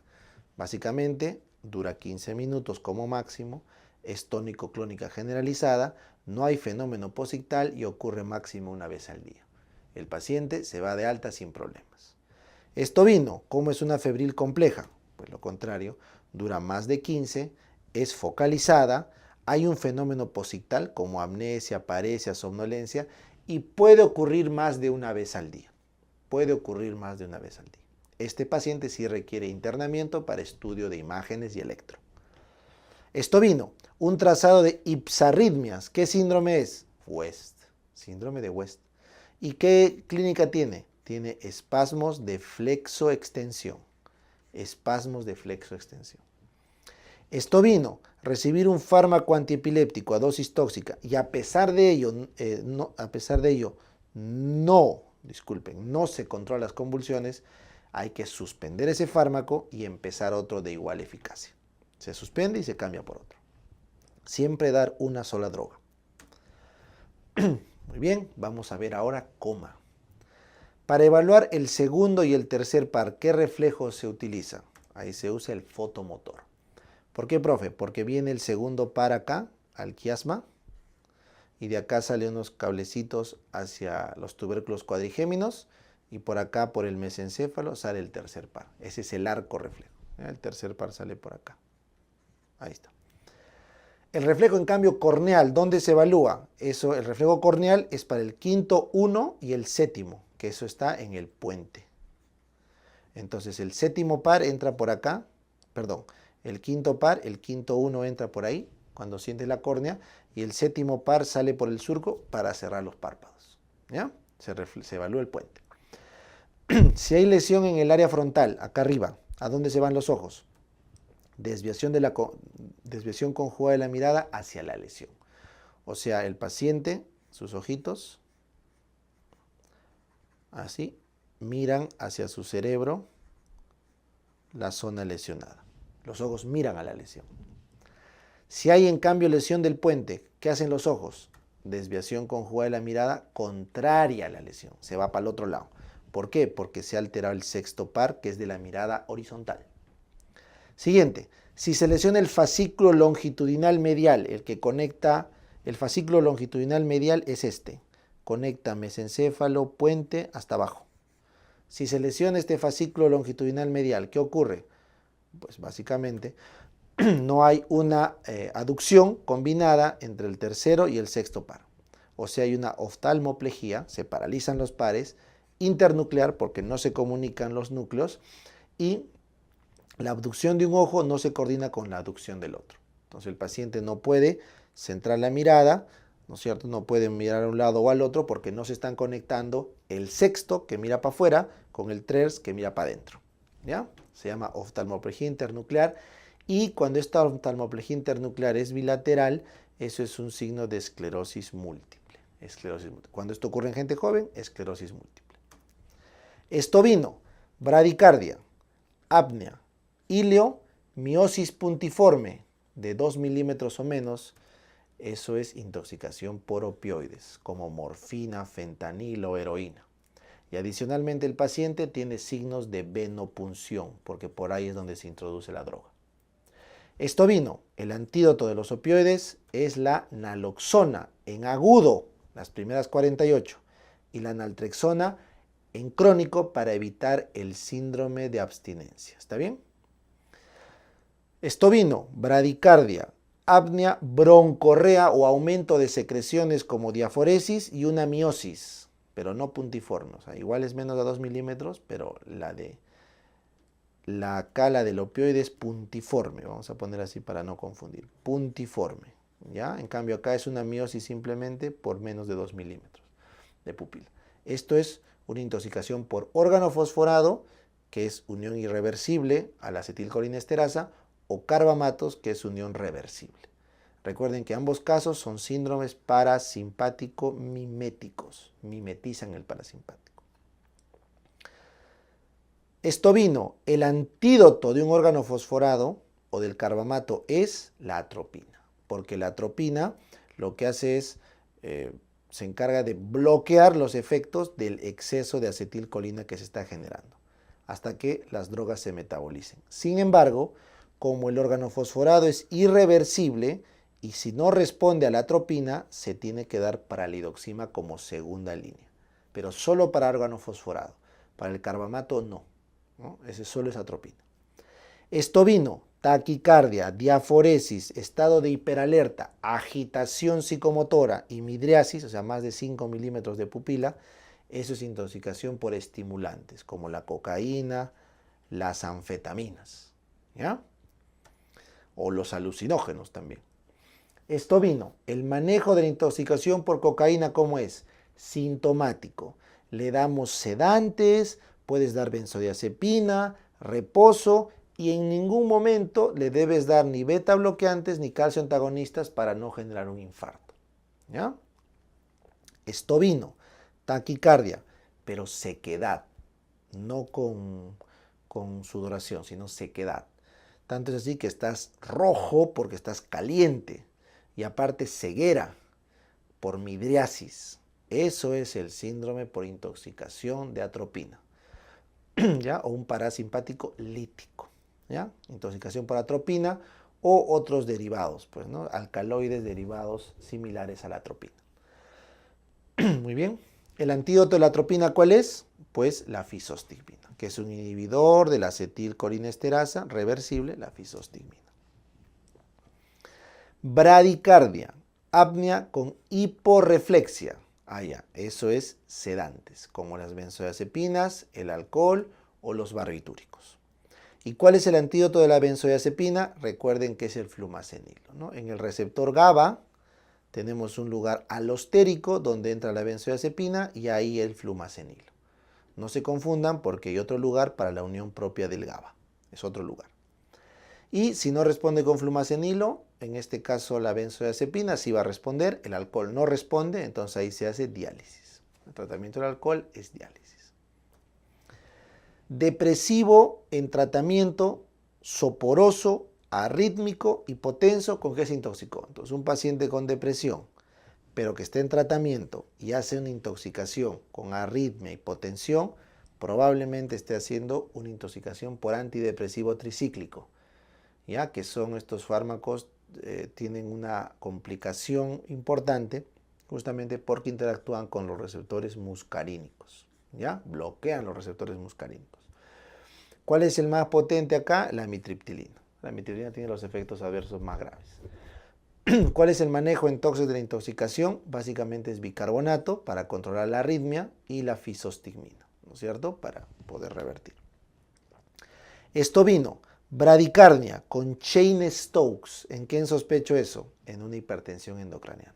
Básicamente dura 15 minutos como máximo, es tónico-clónica generalizada, no hay fenómeno posictal y ocurre máximo una vez al día. El paciente se va de alta sin problemas. Estovino. ¿Cómo es una febril compleja? Pues lo contrario, dura más de 15, es focalizada, hay un fenómeno posictal como amnesia, paresia, somnolencia y puede ocurrir más de una vez al día. Este paciente sí requiere internamiento para estudio de imágenes y electro. Estovino. Un trazado de ipsarritmias. ¿Qué síndrome es? West. Síndrome de West. ¿Y qué clínica tiene? Tiene espasmos de flexoextensión. Estovino. Recibir un fármaco antiepiléptico a dosis tóxica y a pesar de ello no se controlan las convulsiones, hay que suspender ese fármaco y empezar otro de igual eficacia. Se suspende y se cambia por otro. Siempre dar una sola droga. Muy bien, vamos a ver ahora coma. Para evaluar el segundo y el tercer par, ¿qué reflejo se utiliza? Ahí se usa el fotomotor. ¿Por qué, profe? Porque viene el segundo par acá, al quiasma, y de acá salen unos cablecitos hacia los tubérculos cuadrigéminos, y por acá, por el mesencéfalo, sale el tercer par. Ese es el arco reflejo. El tercer par sale por acá. Ahí está. El reflejo, en cambio, corneal, ¿dónde se evalúa? El reflejo corneal es para el quinto 1 y el séptimo, que eso está en el puente. Entonces, el séptimo par entra por acá, el quinto par, el quinto 1 entra por ahí, cuando sientes la córnea, y el séptimo par sale por el surco para cerrar los párpados. ¿Ya? Se evalúa el puente. Si hay lesión en el área frontal, acá arriba, ¿a dónde se van los ojos? Desviación conjugada de la mirada hacia la lesión. O sea, el paciente, sus ojitos, así, miran hacia su cerebro la zona lesionada. Los ojos miran a la lesión. Si hay en cambio lesión del puente, ¿qué hacen los ojos? Desviación conjugada de la mirada contraria a la lesión. Se va para el otro lado. ¿Por qué? Porque se ha alterado el sexto par, que es de la mirada horizontal. Siguiente. Si se lesiona el fascículo longitudinal medial, el que conecta, el fascículo longitudinal medial es este. Conecta mesencéfalo, puente, hasta abajo. Si se lesiona este fascículo longitudinal medial, ¿qué ocurre? Pues básicamente no hay una aducción combinada entre el tercero y el sexto par. O sea, hay una oftalmoplejía, se paralizan los pares, internuclear porque no se comunican los núcleos y la abducción de un ojo no se coordina con la aducción del otro. Entonces el paciente no puede centrar la mirada, ¿no es cierto? No puede mirar a un lado o al otro porque no se están conectando el sexto que mira para afuera con el terce que mira para adentro. ¿Ya? Se llama oftalmoplejía internuclear y cuando esta oftalmoplejía internuclear es bilateral, eso es un signo de esclerosis múltiple. Cuando esto ocurre en gente joven, esclerosis múltiple. Estovino, bradicardia, apnea, ilio, miosis puntiforme de 2 milímetros o menos, eso es intoxicación por opioides, como morfina, fentanilo o heroína. Y adicionalmente el paciente tiene signos de venopunción, porque por ahí es donde se introduce la droga. Estovino, el antídoto de los opioides es la naloxona en agudo, las primeras 48, y la naltrexona en crónico para evitar el síndrome de abstinencia. ¿Está bien? Estovino, bradicardia, apnea, broncorrea o aumento de secreciones como diaforesis y una miosis, pero no puntiforme. O sea, igual es menos de 2 milímetros, pero la cala del opioide es puntiforme. Vamos a poner así para no confundir. Puntiforme. ¿Ya? En cambio acá es una miosis simplemente por menos de 2 milímetros de pupila. Esto es una intoxicación por órgano fosforado, que es unión irreversible a la acetilcolinesterasa, o carbamatos, que es unión reversible. Recuerden que ambos casos son síndromes parasimpático-miméticos. Mimetizan el parasimpático. Estovino, el antídoto de un órgano fosforado o del carbamato es la atropina, porque la atropina lo que hace es, se encarga de bloquear los efectos del exceso de acetilcolina que se está generando, hasta que las drogas se metabolicen. Sin embargo, como el órgano fosforado es irreversible y si no responde a la atropina, se tiene que dar paralidoxima como segunda línea, pero solo para órgano fosforado. Para el carbamato no. Ese solo es atropina. Estovino, taquicardia, diaforesis, estado de hiperalerta, agitación psicomotora y midriasis, o sea, más de 5 milímetros de pupila, eso es intoxicación por estimulantes, como la cocaína, las anfetaminas, ¿ya? O los alucinógenos también. Estovino, el manejo de la intoxicación por cocaína, ¿cómo es? Sintomático. Le damos sedantes, puedes dar benzodiazepina, reposo y en ningún momento le debes dar ni beta bloqueantes ni calcio antagonistas para no generar un infarto. ¿Ya? Estovino, taquicardia, pero sequedad, no con sudoración, sino sequedad. Tanto es así que estás rojo porque estás caliente y aparte ceguera por midriasis. Eso es el síndrome por intoxicación de atropina, ¿ya? O un parasimpático lítico, ¿ya? Intoxicación por atropina o otros derivados, pues, ¿no? Alcaloides derivados similares a la atropina. Muy bien. ¿El antídoto de la atropina cuál es? Pues la fisostigmina, que es un inhibidor de la acetilcolinesterasa reversible, la fisostigmina. Bradicardia, apnea con hiporreflexia. Ya, eso es sedantes, como las benzodiazepinas, el alcohol o los barbitúricos. ¿Y cuál es el antídoto de la benzodiazepina? Recuerden que es el flumacenilo, ¿no? En el receptor GABA tenemos un lugar alostérico donde entra la benzodiazepina y ahí el flumacenilo. No se confundan porque hay otro lugar para la unión propia del GABA. Es otro lugar. Y si no responde con flumacenilo, en este caso la benzodiazepina sí va a responder, el alcohol no responde, entonces ahí se hace diálisis. El tratamiento del alcohol es diálisis. Depresivo en tratamiento, soporoso, arrítmico, hipotenso, ¿con qué se intoxicó? Entonces un paciente con depresión, pero que esté en tratamiento y hace una intoxicación con arritmia, hipotensión, probablemente esté haciendo una intoxicación por antidepresivo tricíclico, ya que son estos fármacos, tienen una complicación importante justamente porque interactúan con los receptores muscarínicos, ya bloquean los receptores muscarínicos. ¿Cuál es el más potente acá? La amitriptilina. La amitriptilina tiene los efectos adversos más graves. ¿Cuál es el manejo entonces de la intoxicación? Básicamente es bicarbonato para controlar la arritmia y la fisostigmina, ¿no es cierto? Para poder revertir. Estovino, bradicardia con Cheyne-Stokes. ¿En qué sospecho eso? En una hipertensión endocraniana,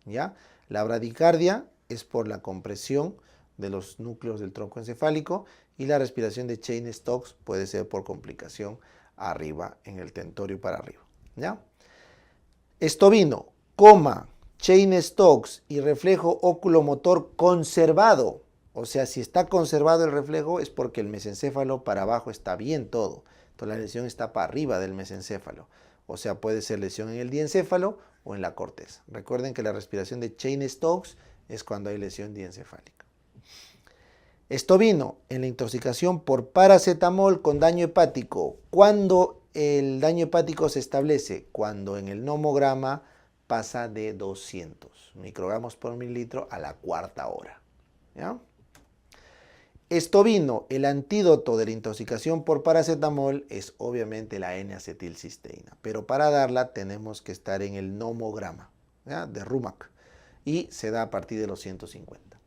¿ya? La bradicardia es por la compresión de los núcleos del tronco encefálico y la respiración de Cheyne-Stokes puede ser por complicación arriba, en el tentorio para arriba, ¿ya? Estovino, coma, Cheyne-Stokes y reflejo oculomotor conservado. O sea, si está conservado el reflejo es porque el mesencéfalo para abajo está bien todo. Entonces la lesión está para arriba del mesencéfalo. O sea, puede ser lesión en el diencéfalo o en la corteza. Recuerden que la respiración de Cheyne-Stokes es cuando hay lesión diencefálica. Estovino, en la intoxicación por paracetamol con daño hepático. ¿Cuándo el daño hepático se establece? Cuando en el nomograma pasa de 200 microgramos por mililitro a la cuarta hora, ¿ya? Estovino, el antídoto de la intoxicación por paracetamol es obviamente la N-acetilcisteína, pero para darla tenemos que estar en el nomograma, ¿ya? De Rumac y se da a partir de los 150.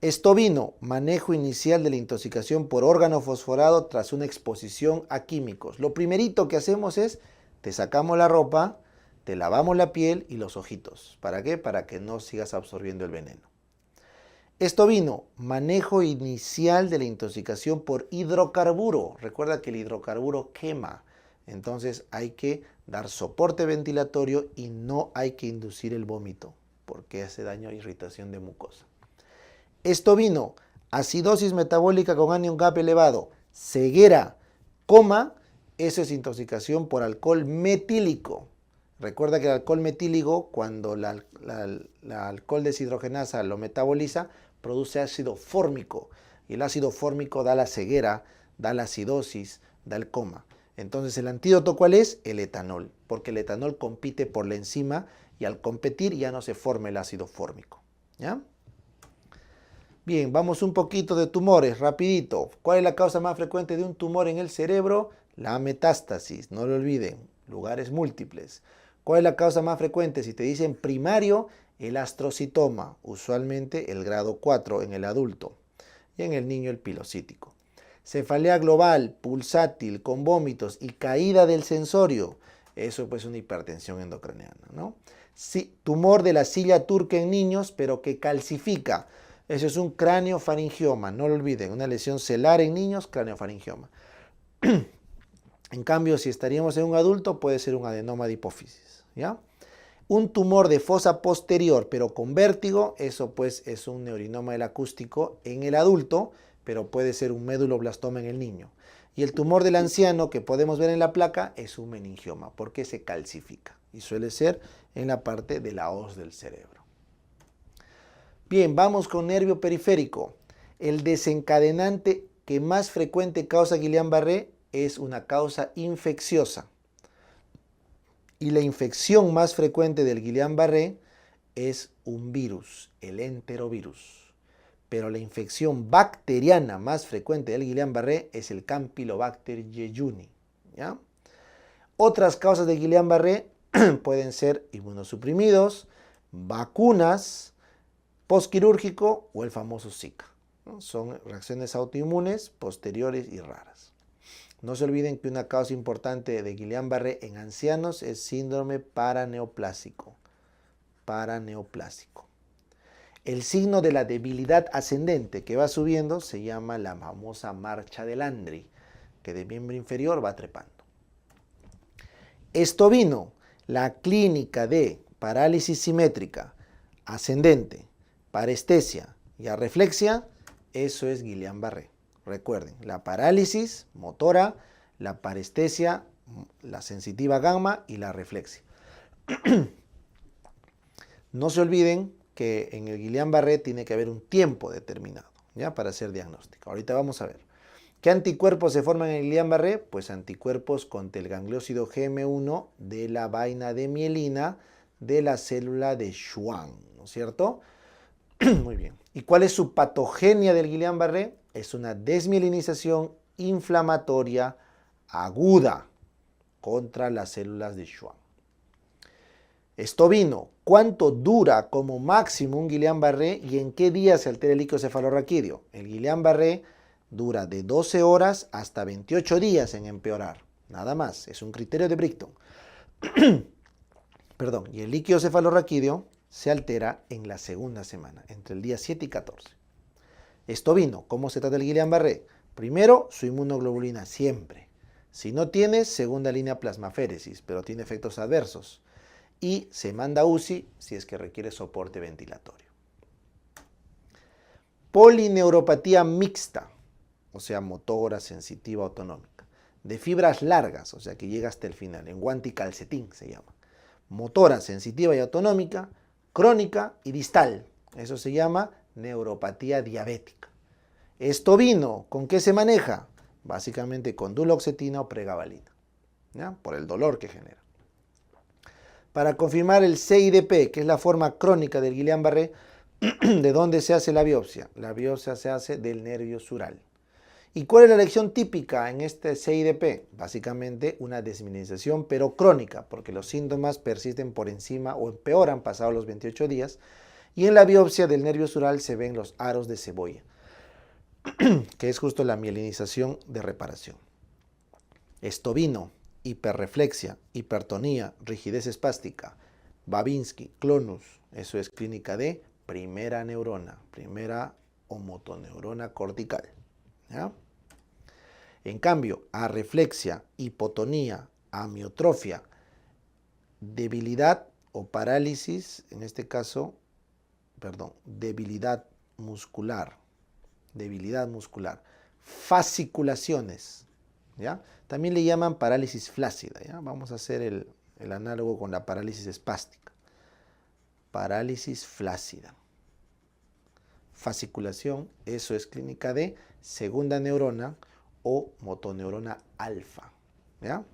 Estovino, manejo inicial de la intoxicación por órgano fosforado tras una exposición a químicos. Lo primerito que hacemos es, te sacamos la ropa, te lavamos la piel y los ojitos. ¿Para qué? Para que no sigas absorbiendo el veneno. Estovino, manejo inicial de la intoxicación por hidrocarburo. Recuerda que el hidrocarburo quema, entonces hay que dar soporte ventilatorio y no hay que inducir el vómito, porque hace daño a irritación de mucosa. Estovino, acidosis metabólica con anion gap elevado, ceguera, coma, eso es intoxicación por alcohol metílico. Recuerda que el alcohol metílico, cuando la alcohol deshidrogenasa lo metaboliza, produce ácido fórmico. Y el ácido fórmico da la ceguera, da la acidosis, da el coma. Entonces, ¿el antídoto cuál es? El etanol, porque el etanol compite por la enzima y al competir ya no se forma el ácido fórmico, ¿ya? Bien, vamos un poquito de tumores, rapidito. ¿Cuál es la causa más frecuente de un tumor en el cerebro? La metástasis, no lo olviden, lugares múltiples. ¿Cuál es la causa más frecuente? Si te dicen primario, el astrocitoma, usualmente el grado 4 en el adulto, y en el niño el pilocítico. Cefalea global, pulsátil, con vómitos y caída del sensorio, eso pues es una hipertensión endocraniana, ¿no? Sí, tumor de la silla turca en niños, pero que calcifica. Eso es un craneofaringioma, no lo olviden, una lesión celar en niños, craneofaringioma. En cambio, si estaríamos en un adulto, puede ser un adenoma de hipófisis, ¿ya? Un tumor de fosa posterior, pero con vértigo, eso pues es un neurinoma del acústico en el adulto, pero puede ser un méduloblastoma en el niño. Y el tumor del anciano que podemos ver en la placa es un meningioma, porque se calcifica y suele ser en la parte de la hoz del cerebro. Bien, vamos con nervio periférico. El desencadenante que más frecuente causa Guillain-Barré es una causa infecciosa. Y la infección más frecuente del Guillain-Barré es un virus, el enterovirus. Pero la infección bacteriana más frecuente del Guillain-Barré es el Campylobacter jejuni, ¿ya? Otras causas de Guillain-Barré pueden ser inmunosuprimidos, vacunas, postquirúrgico o el famoso Zika, ¿no? Son reacciones autoinmunes posteriores y raras. No se olviden que una causa importante de Guillain-Barré en ancianos es síndrome paraneoplásico. paraneoplásico. El signo de la debilidad ascendente que va subiendo se llama la famosa marcha de Landry, que de miembro inferior va trepando. Esto vino la clínica de parálisis simétrica, ascendente, parestesia y arreflexia, eso es Guillain-Barré. Recuerden, la parálisis motora, la parestesia, la sensitiva gamma y la reflexia. No se olviden que en el Guillain-Barré tiene que haber un tiempo determinado, ¿ya? Para hacer diagnóstico. Ahorita vamos a ver. ¿Qué anticuerpos se forman en el Guillain-Barré? Pues anticuerpos contra el gangliósido GM1 de la vaina de mielina de la célula de Schwann, ¿no es cierto? Muy bien. ¿Y cuál es su patogenia del Guillain-Barré? Es una desmielinización inflamatoria aguda contra las células de Schwann. Esto vino, ¿cuánto dura como máximo un Guillain-Barré y en qué día se altera el líquido cefalorraquídeo? El Guillain-Barré dura de 12 horas hasta 28 días en empeorar. Nada más, es un criterio de Brighton. Perdón, y el líquido cefalorraquídeo se altera en la segunda semana, entre el día 7 y 14. Esto vino, ¿cómo se trata el Guillain-Barré? Primero, su inmunoglobulina siempre. Si no tiene, segunda línea plasmaféresis, pero tiene efectos adversos. Y se manda UCI si es que requiere soporte ventilatorio. Polineuropatía mixta, o sea, motora, sensitiva, autonómica. De fibras largas, o sea, que llega hasta el final, en guante y calcetín se llama. Motora, sensitiva y autonómica, crónica y distal. Eso se llama neuropatía diabética. Esto vino, ¿con qué se maneja? Básicamente con duloxetina o pregabalina, ¿ya? Por el dolor que genera. Para confirmar el CIDP, que es la forma crónica del Guillain-Barré, ¿de dónde se hace la biopsia? La biopsia se hace del nervio sural. ¿Y cuál es la lección típica en este CIDP? Básicamente una desmineralización, pero crónica, porque los síntomas persisten por encima o empeoran pasados los 28 días. Y en la biopsia del nervio sural se ven los aros de cebolla, que es justo la mielinización de reparación. Esto vino, hiperreflexia, hipertonía, rigidez espástica, Babinski, clonus, eso es clínica de primera neurona, primera o motoneurona cortical, ¿ya? En cambio, arreflexia, hipotonía, amiotrofia, debilidad o parálisis, en este caso, debilidad muscular, fasciculaciones, ¿ya? También le llaman parálisis flácida, ¿ya? Vamos a hacer el análogo con la parálisis espástica. Parálisis flácida. Fasciculación, eso es clínica de segunda neurona o motoneurona alfa, ¿ya?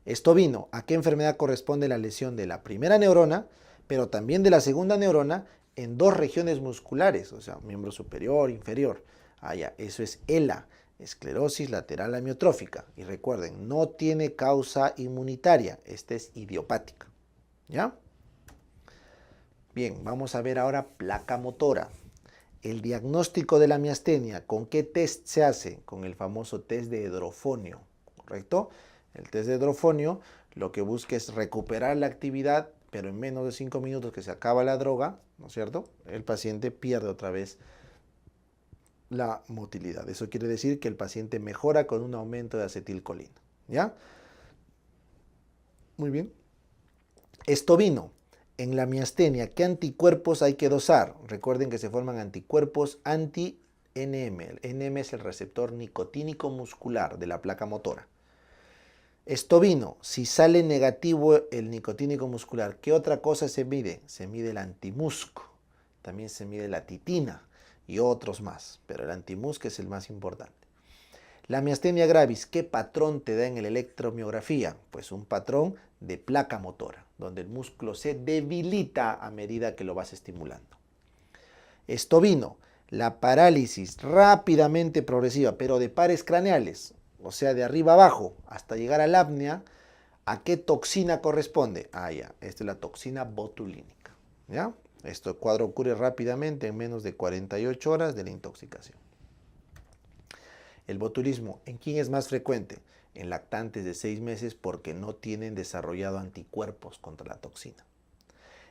Esto vino, ¿a qué enfermedad corresponde la lesión de la primera neurona, pero también de la segunda neurona en dos regiones musculares, o sea, miembro superior, inferior? Ya, eso es ELA, esclerosis lateral amiotrófica. Y recuerden, no tiene causa inmunitaria, esta es idiopática, ¿ya? Bien, vamos a ver ahora placa motora. El diagnóstico de la miastenia, ¿con qué test se hace? Con el famoso test de Hedrofonio, ¿correcto? El test de Hedrofonio lo que busca es recuperar la actividad, pero en menos de 5 minutos que se acaba la droga, ¿no es cierto? El paciente pierde otra vez la motilidad. Eso quiere decir que el paciente mejora con un aumento de acetilcolina, ¿ya? Muy bien. Esto vino. En la miastenia, ¿qué anticuerpos hay que dosar? Recuerden que se forman anticuerpos anti-NM. El NM es el receptor nicotínico muscular de la placa motora. Esto vino, si sale negativo el nicotínico muscular, ¿qué otra cosa se mide? Se mide el antimusc, también se mide la titina y otros más, pero el antimusc es el más importante. La miastenia gravis, ¿qué patrón te da en el electromiografía? Pues un patrón de placa motora, donde el músculo se debilita a medida que lo vas estimulando. Esto vino, la parálisis rápidamente progresiva, pero de pares craneales, o sea, de arriba abajo, hasta llegar a la apnea. ¿A qué toxina corresponde? Ya, esta es la toxina botulínica, ¿ya? Este cuadro ocurre rápidamente en menos de 48 horas de la intoxicación. El botulismo, ¿en quién es más frecuente? En lactantes de 6 meses porque no tienen desarrollado anticuerpos contra la toxina.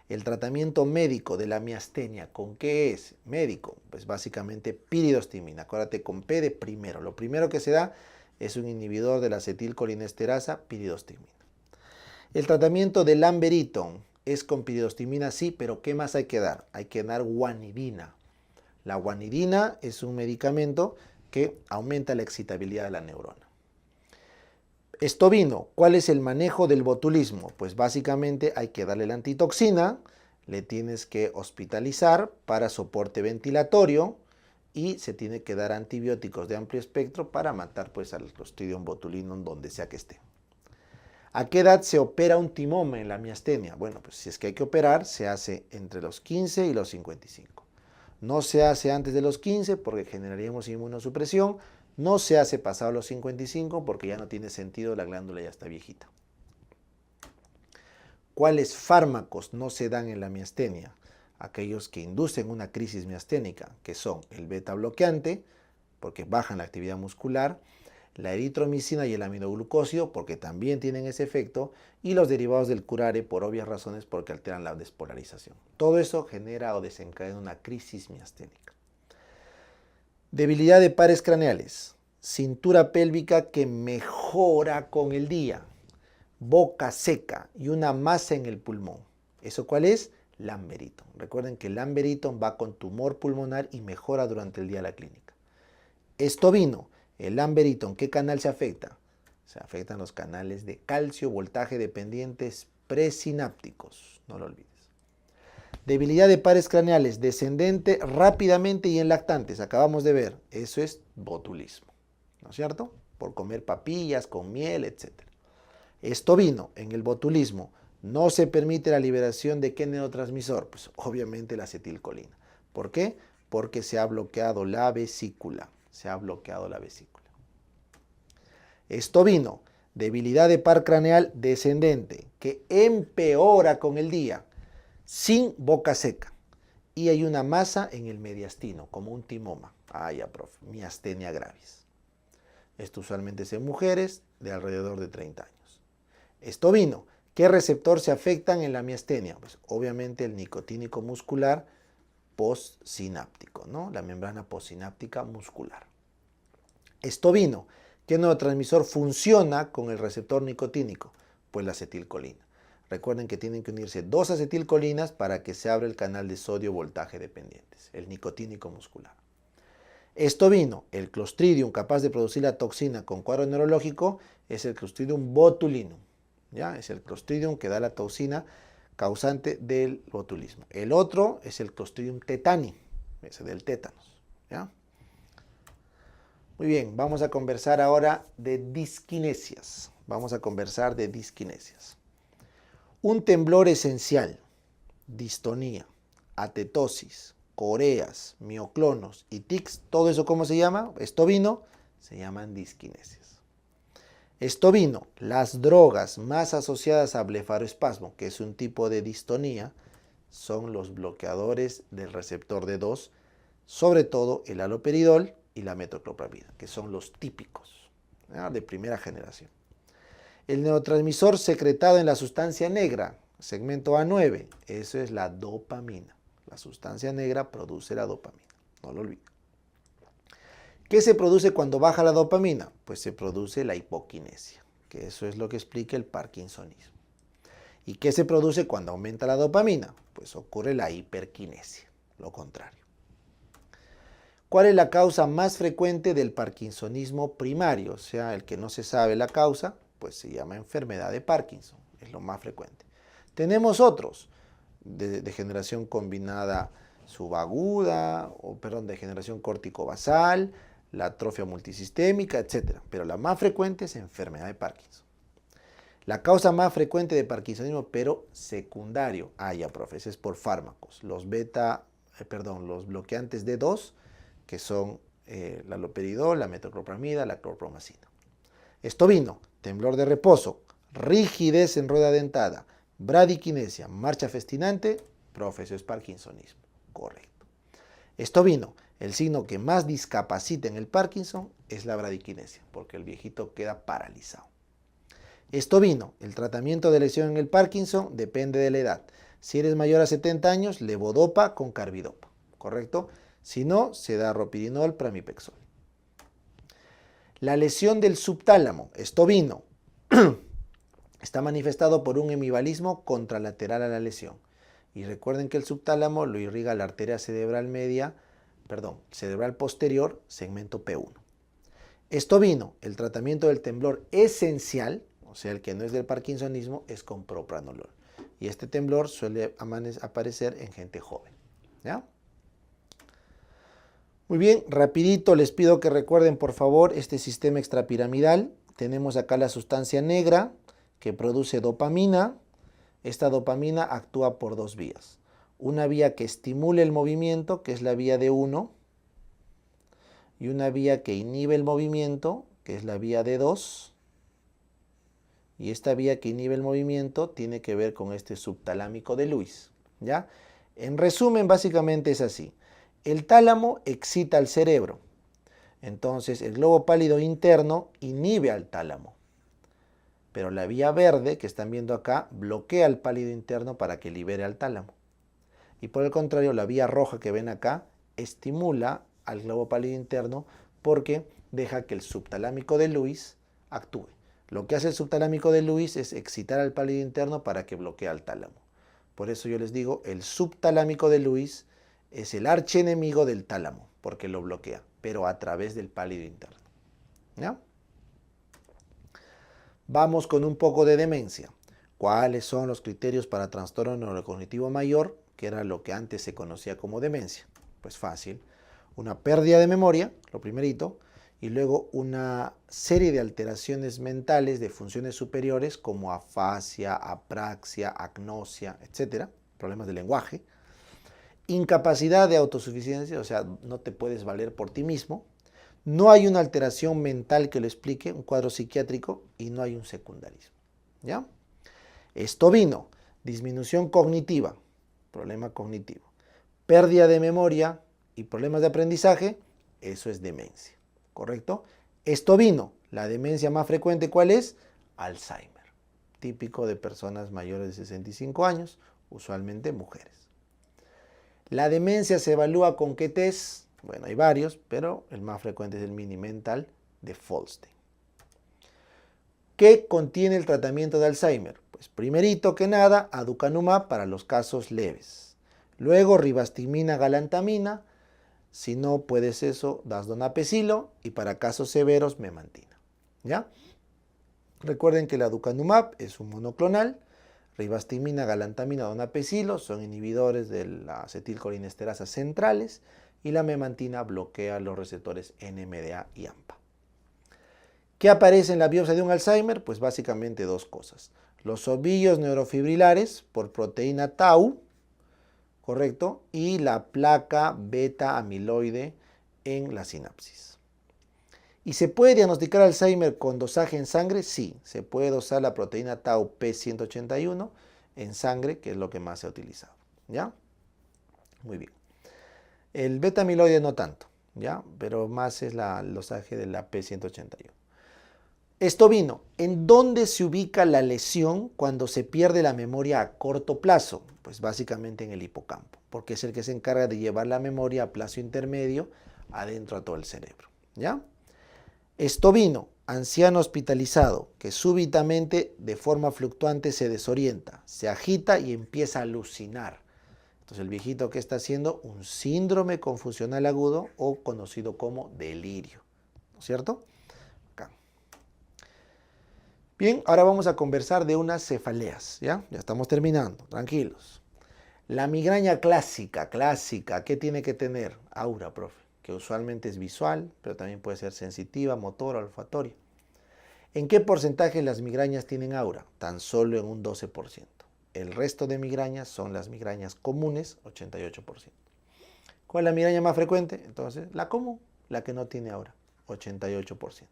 El tratamiento médico de la miastenia, ¿con qué es? Médico, pues básicamente piridostimina. Acuérdate con P de primero. Lo primero que se da es un inhibidor de la acetilcolinesterasa, piridostimina. El tratamiento del Lamberitón es con piridostimina, sí, pero ¿qué más hay que dar? Hay que dar guanidina. La guanidina es un medicamento que aumenta la excitabilidad de la neurona. Estovino, ¿cuál es el manejo del botulismo? Pues básicamente hay que darle la antitoxina, le tienes que hospitalizar para soporte ventilatorio y se tiene que dar antibióticos de amplio espectro para matar pues al Clostridium botulinum donde sea que esté. ¿A qué edad se opera un timoma en la miastenia? Bueno, pues si es que hay que operar, se hace entre los 15 y los 55. No se hace antes de los 15 porque generaríamos inmunosupresión. No se hace pasado los 55 porque ya no tiene sentido, la glándula ya está viejita. ¿Cuáles fármacos no se dan en la miastenia? Aquellos que inducen una crisis miasténica, que son el beta bloqueante, porque bajan la actividad muscular, la eritromicina y el aminoglucósido, porque también tienen ese efecto, y los derivados del curare, por obvias razones, porque alteran la despolarización. Todo eso genera o desencadena una crisis miasténica. Debilidad de pares craneales, cintura pélvica que mejora con el día, boca seca y una masa en el pulmón. ¿Eso cuál es? Lamberitón. Recuerden que el Lamberitón va con tumor pulmonar y mejora durante el día la clínica. Estovino, el Lamberitón, ¿qué canal se afecta? Se afectan los canales de calcio, voltaje dependientes presinápticos, no lo olvides. Debilidad de pares craneales, descendente rápidamente y en lactantes, acabamos de ver, eso es botulismo, ¿no es cierto? Por comer papillas con miel, etc. Estovino, en el botulismo, no se permite la liberación de ¿qué neurotransmisor? Pues obviamente la acetilcolina. ¿Por qué? Porque se ha bloqueado la vesícula. Se ha bloqueado la vesícula. Estovino, debilidad de par craneal descendente, que empeora con el día, sin boca seca. Y hay una masa en el mediastino, como un timoma. Ah, ya, profe, miastenia gravis. Esto usualmente es en mujeres de alrededor de 30 años. Estovino, ¿qué receptor se afectan en la miastenia? Pues obviamente el nicotínico muscular postsináptico, ¿no? La membrana postsináptica muscular. Estovino, ¿qué neurotransmisor funciona con el receptor nicotínico? Pues la acetilcolina. Recuerden que tienen que unirse dos acetilcolinas para que se abra el canal de sodio voltaje dependientes, el nicotínico muscular. Estovino, el Clostridium capaz de producir la toxina con cuadro neurológico es el Clostridium botulinum. ¿Ya? Es el Clostridium que da la toxina causante del botulismo. El otro es el Clostridium tetani, ese del tétanos. ¿Ya? Muy bien, vamos a conversar ahora de disquinesias. Vamos a conversar de disquinesias. Un temblor esencial, distonía, atetosis, coreas, mioclonos y tics, todo eso ¿cómo se llama? Estovino, se llaman disquinesias. Estovino, las drogas más asociadas a blefaroespasmo, que es un tipo de distonía, son los bloqueadores del receptor D2, sobre todo el haloperidol y la metoclopramida, que son los típicos, ¿ya? De primera generación. El neurotransmisor secretado en la sustancia negra, segmento A9, eso es la dopamina. La sustancia negra produce la dopamina, no lo olviden. ¿Qué se produce cuando baja la dopamina? Pues se produce la hipoquinesia, que eso es lo que explica el parkinsonismo. ¿Y qué se produce cuando aumenta la dopamina? Pues ocurre la hiperquinesia, lo contrario. ¿Cuál es la causa más frecuente del parkinsonismo primario? O sea, el que no se sabe la causa, pues se llama enfermedad de Parkinson, es lo más frecuente. Tenemos otros, de degeneración combinada subaguda, degeneración córtico-basal, la atrofia multisistémica, etc. Pero la más frecuente es enfermedad de Parkinson. La causa más frecuente de parkinsonismo, pero secundario, ya, profe, es por fármacos. Los bloqueantes D2, que son la haloperidol, la metoclopramida, la chlorpromazina. Estovino, temblor de reposo, rigidez en rueda dentada, bradiquinesia, marcha festinante, profe, eso es parkinsonismo. Correcto. Estovino, el signo que más discapacita en el Parkinson es la bradiquinesia, porque el viejito queda paralizado. Estovino, el tratamiento de lesión en el Parkinson depende de la edad. Si eres mayor a 70 años, levodopa con carbidopa, ¿correcto? Si no, se da ropidinol, pramipexol. La lesión del subtálamo, esto vino, está manifestado por un hemivalismo contralateral a la lesión. Y recuerden que el subtálamo lo irriga la arteria cerebral cerebral posterior, segmento P1. Esto vino, el tratamiento del temblor esencial, o sea, el que no es del parkinsonismo, es con propranolol. Y este temblor suele aparecer en gente joven, ¿ya? Muy bien, rapidito les pido que recuerden por favor este sistema extrapiramidal. Tenemos acá la sustancia negra que produce dopamina. Esta dopamina actúa por dos vías. Una vía que estimule el movimiento, que es la vía D1, y una vía que inhibe el movimiento, que es la vía D2. Y esta vía que inhibe el movimiento tiene que ver con este subtalámico de Lewis, ¿ya? En resumen, básicamente es así. El tálamo excita al cerebro. Entonces, el globo pálido interno inhibe al tálamo. Pero la vía verde, que están viendo acá, bloquea el pálido interno para que libere al tálamo. Y por el contrario, la vía roja que ven acá estimula al globo pálido interno porque deja que el subtalámico de Lewis actúe. Lo que hace el subtalámico de Lewis es excitar al pálido interno para que bloquee al tálamo. Por eso yo les digo, el subtalámico de Lewis es el archienemigo del tálamo, porque lo bloquea, pero a través del pálido interno. ¿Ya? Vamos con un poco de demencia. ¿Cuáles son los criterios para trastorno neurocognitivo mayor, que era lo que antes se conocía como demencia? Pues fácil. Una pérdida de memoria, lo primerito, y luego una serie de alteraciones mentales de funciones superiores como afasia, apraxia, agnosia, etc. Problemas de lenguaje. Incapacidad de autosuficiencia, o sea, no te puedes valer por ti mismo. No hay una alteración mental que lo explique, un cuadro psiquiátrico, y no hay un secundarismo. ¿Ya? Esto vino, disminución cognitiva, problema cognitivo. Pérdida de memoria y problemas de aprendizaje, eso es demencia. ¿Correcto? Esto vino, la demencia más frecuente, ¿cuál es? Alzheimer, típico de personas mayores de 65 años, usualmente mujeres. La demencia se evalúa con qué test. Bueno, hay varios, pero el más frecuente es el Mini-Mental de Folstein. ¿Qué contiene el tratamiento de Alzheimer? Pues primerito que nada, aducanumab para los casos leves. Luego ribastimina, galantamina. Si no puedes eso, das donapecilo, y para casos severos, memantina. ¿Ya? Recuerden que el aducanumab es un monoclonal. Ribastimina, galantamina, donapecilo son inhibidores de la acetilcolinesterasa centrales, y la memantina bloquea los receptores NMDA y AMPA. ¿Qué aparece en la biopsia de un Alzheimer? Pues básicamente dos cosas. Los ovillos neurofibrilares por proteína tau, ¿correcto? Y la placa beta amiloide en la sinapsis. ¿Y se puede diagnosticar Alzheimer con dosaje en sangre? Sí, se puede dosar la proteína tau P181 en sangre, que es lo que más se ha utilizado. ¿Ya? Muy bien. El beta amiloide no tanto, ¿ya? Pero más es el dosaje de la P181. Esto vino, ¿en dónde se ubica la lesión cuando se pierde la memoria a corto plazo? Pues básicamente en el hipocampo, porque es el que se encarga de llevar la memoria a plazo intermedio adentro a todo el cerebro, ¿ya? Esto vino, anciano hospitalizado, que súbitamente de forma fluctuante se desorienta, se agita y empieza a alucinar. Entonces el viejito, ¿qué está haciendo? Un síndrome confusional agudo o conocido como delirio, ¿no es cierto? Acá. Bien, ahora vamos a conversar de unas cefaleas, ¿ya? Ya estamos terminando, tranquilos. La migraña clásica, ¿qué tiene que tener? Aura, profe, que usualmente es visual, pero también puede ser sensitiva, motora, olfatoria. ¿En qué porcentaje las migrañas tienen aura? Tan solo en un 12%. El resto de migrañas son las migrañas comunes, 88%. ¿Cuál es la migraña más frecuente? Entonces, la común, la que no tiene aura, 88%.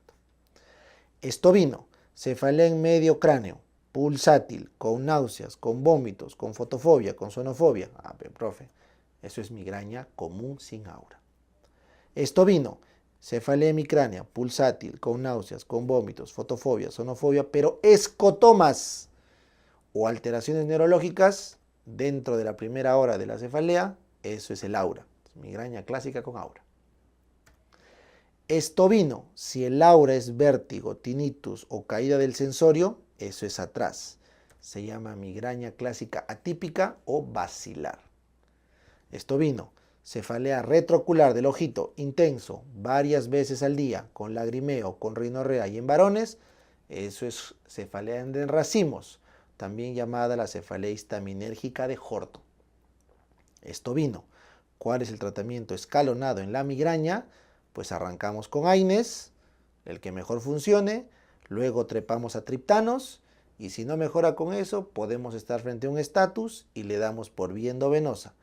Esto vino, cefalea en medio cráneo, pulsátil, con náuseas, con vómitos, con fotofobia, con sonofobia. Ah, pero profe, eso es migraña común sin aura. Esto vino, cefalea hemicránea, pulsátil, con náuseas, con vómitos, fotofobia, sonofobia, pero escotomas o alteraciones neurológicas, dentro de la primera hora de la cefalea, eso es el aura. Migraña clásica con aura. Estovino, si el aura es vértigo, tinnitus o caída del sensorio, eso es atrás. Se llama migraña clásica atípica o basilar. Estovino, cefalea retroocular del ojito intenso varias veces al día, con lagrimeo, con rinorrea y en varones, eso es cefalea en racimos, también llamada la cefalea histaminérgica de Horton. Estovino, ¿cuál es el tratamiento escalonado en la migraña? Pues arrancamos con AINES, el que mejor funcione, luego trepamos a triptanos, y si no mejora con eso, podemos estar frente a un estatus y le damos por vía endovenosa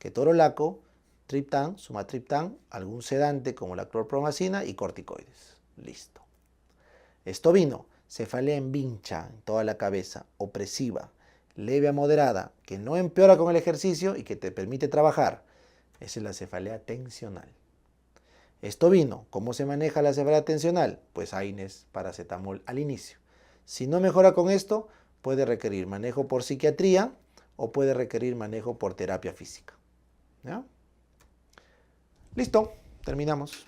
ketorolaco, triptán, sumatriptán, algún sedante como la clorpromacina y corticoides. Listo. Estovino, cefalea en vincha en toda la cabeza, opresiva, leve a moderada, que no empeora con el ejercicio y que te permite trabajar. Esa es la cefalea tensional. Estovino, ¿cómo se maneja la cefalea tensional? Pues AINES, paracetamol al inicio. Si no mejora con esto, puede requerir manejo por psiquiatría o puede requerir manejo por terapia física. ¿Ya? Listo, terminamos.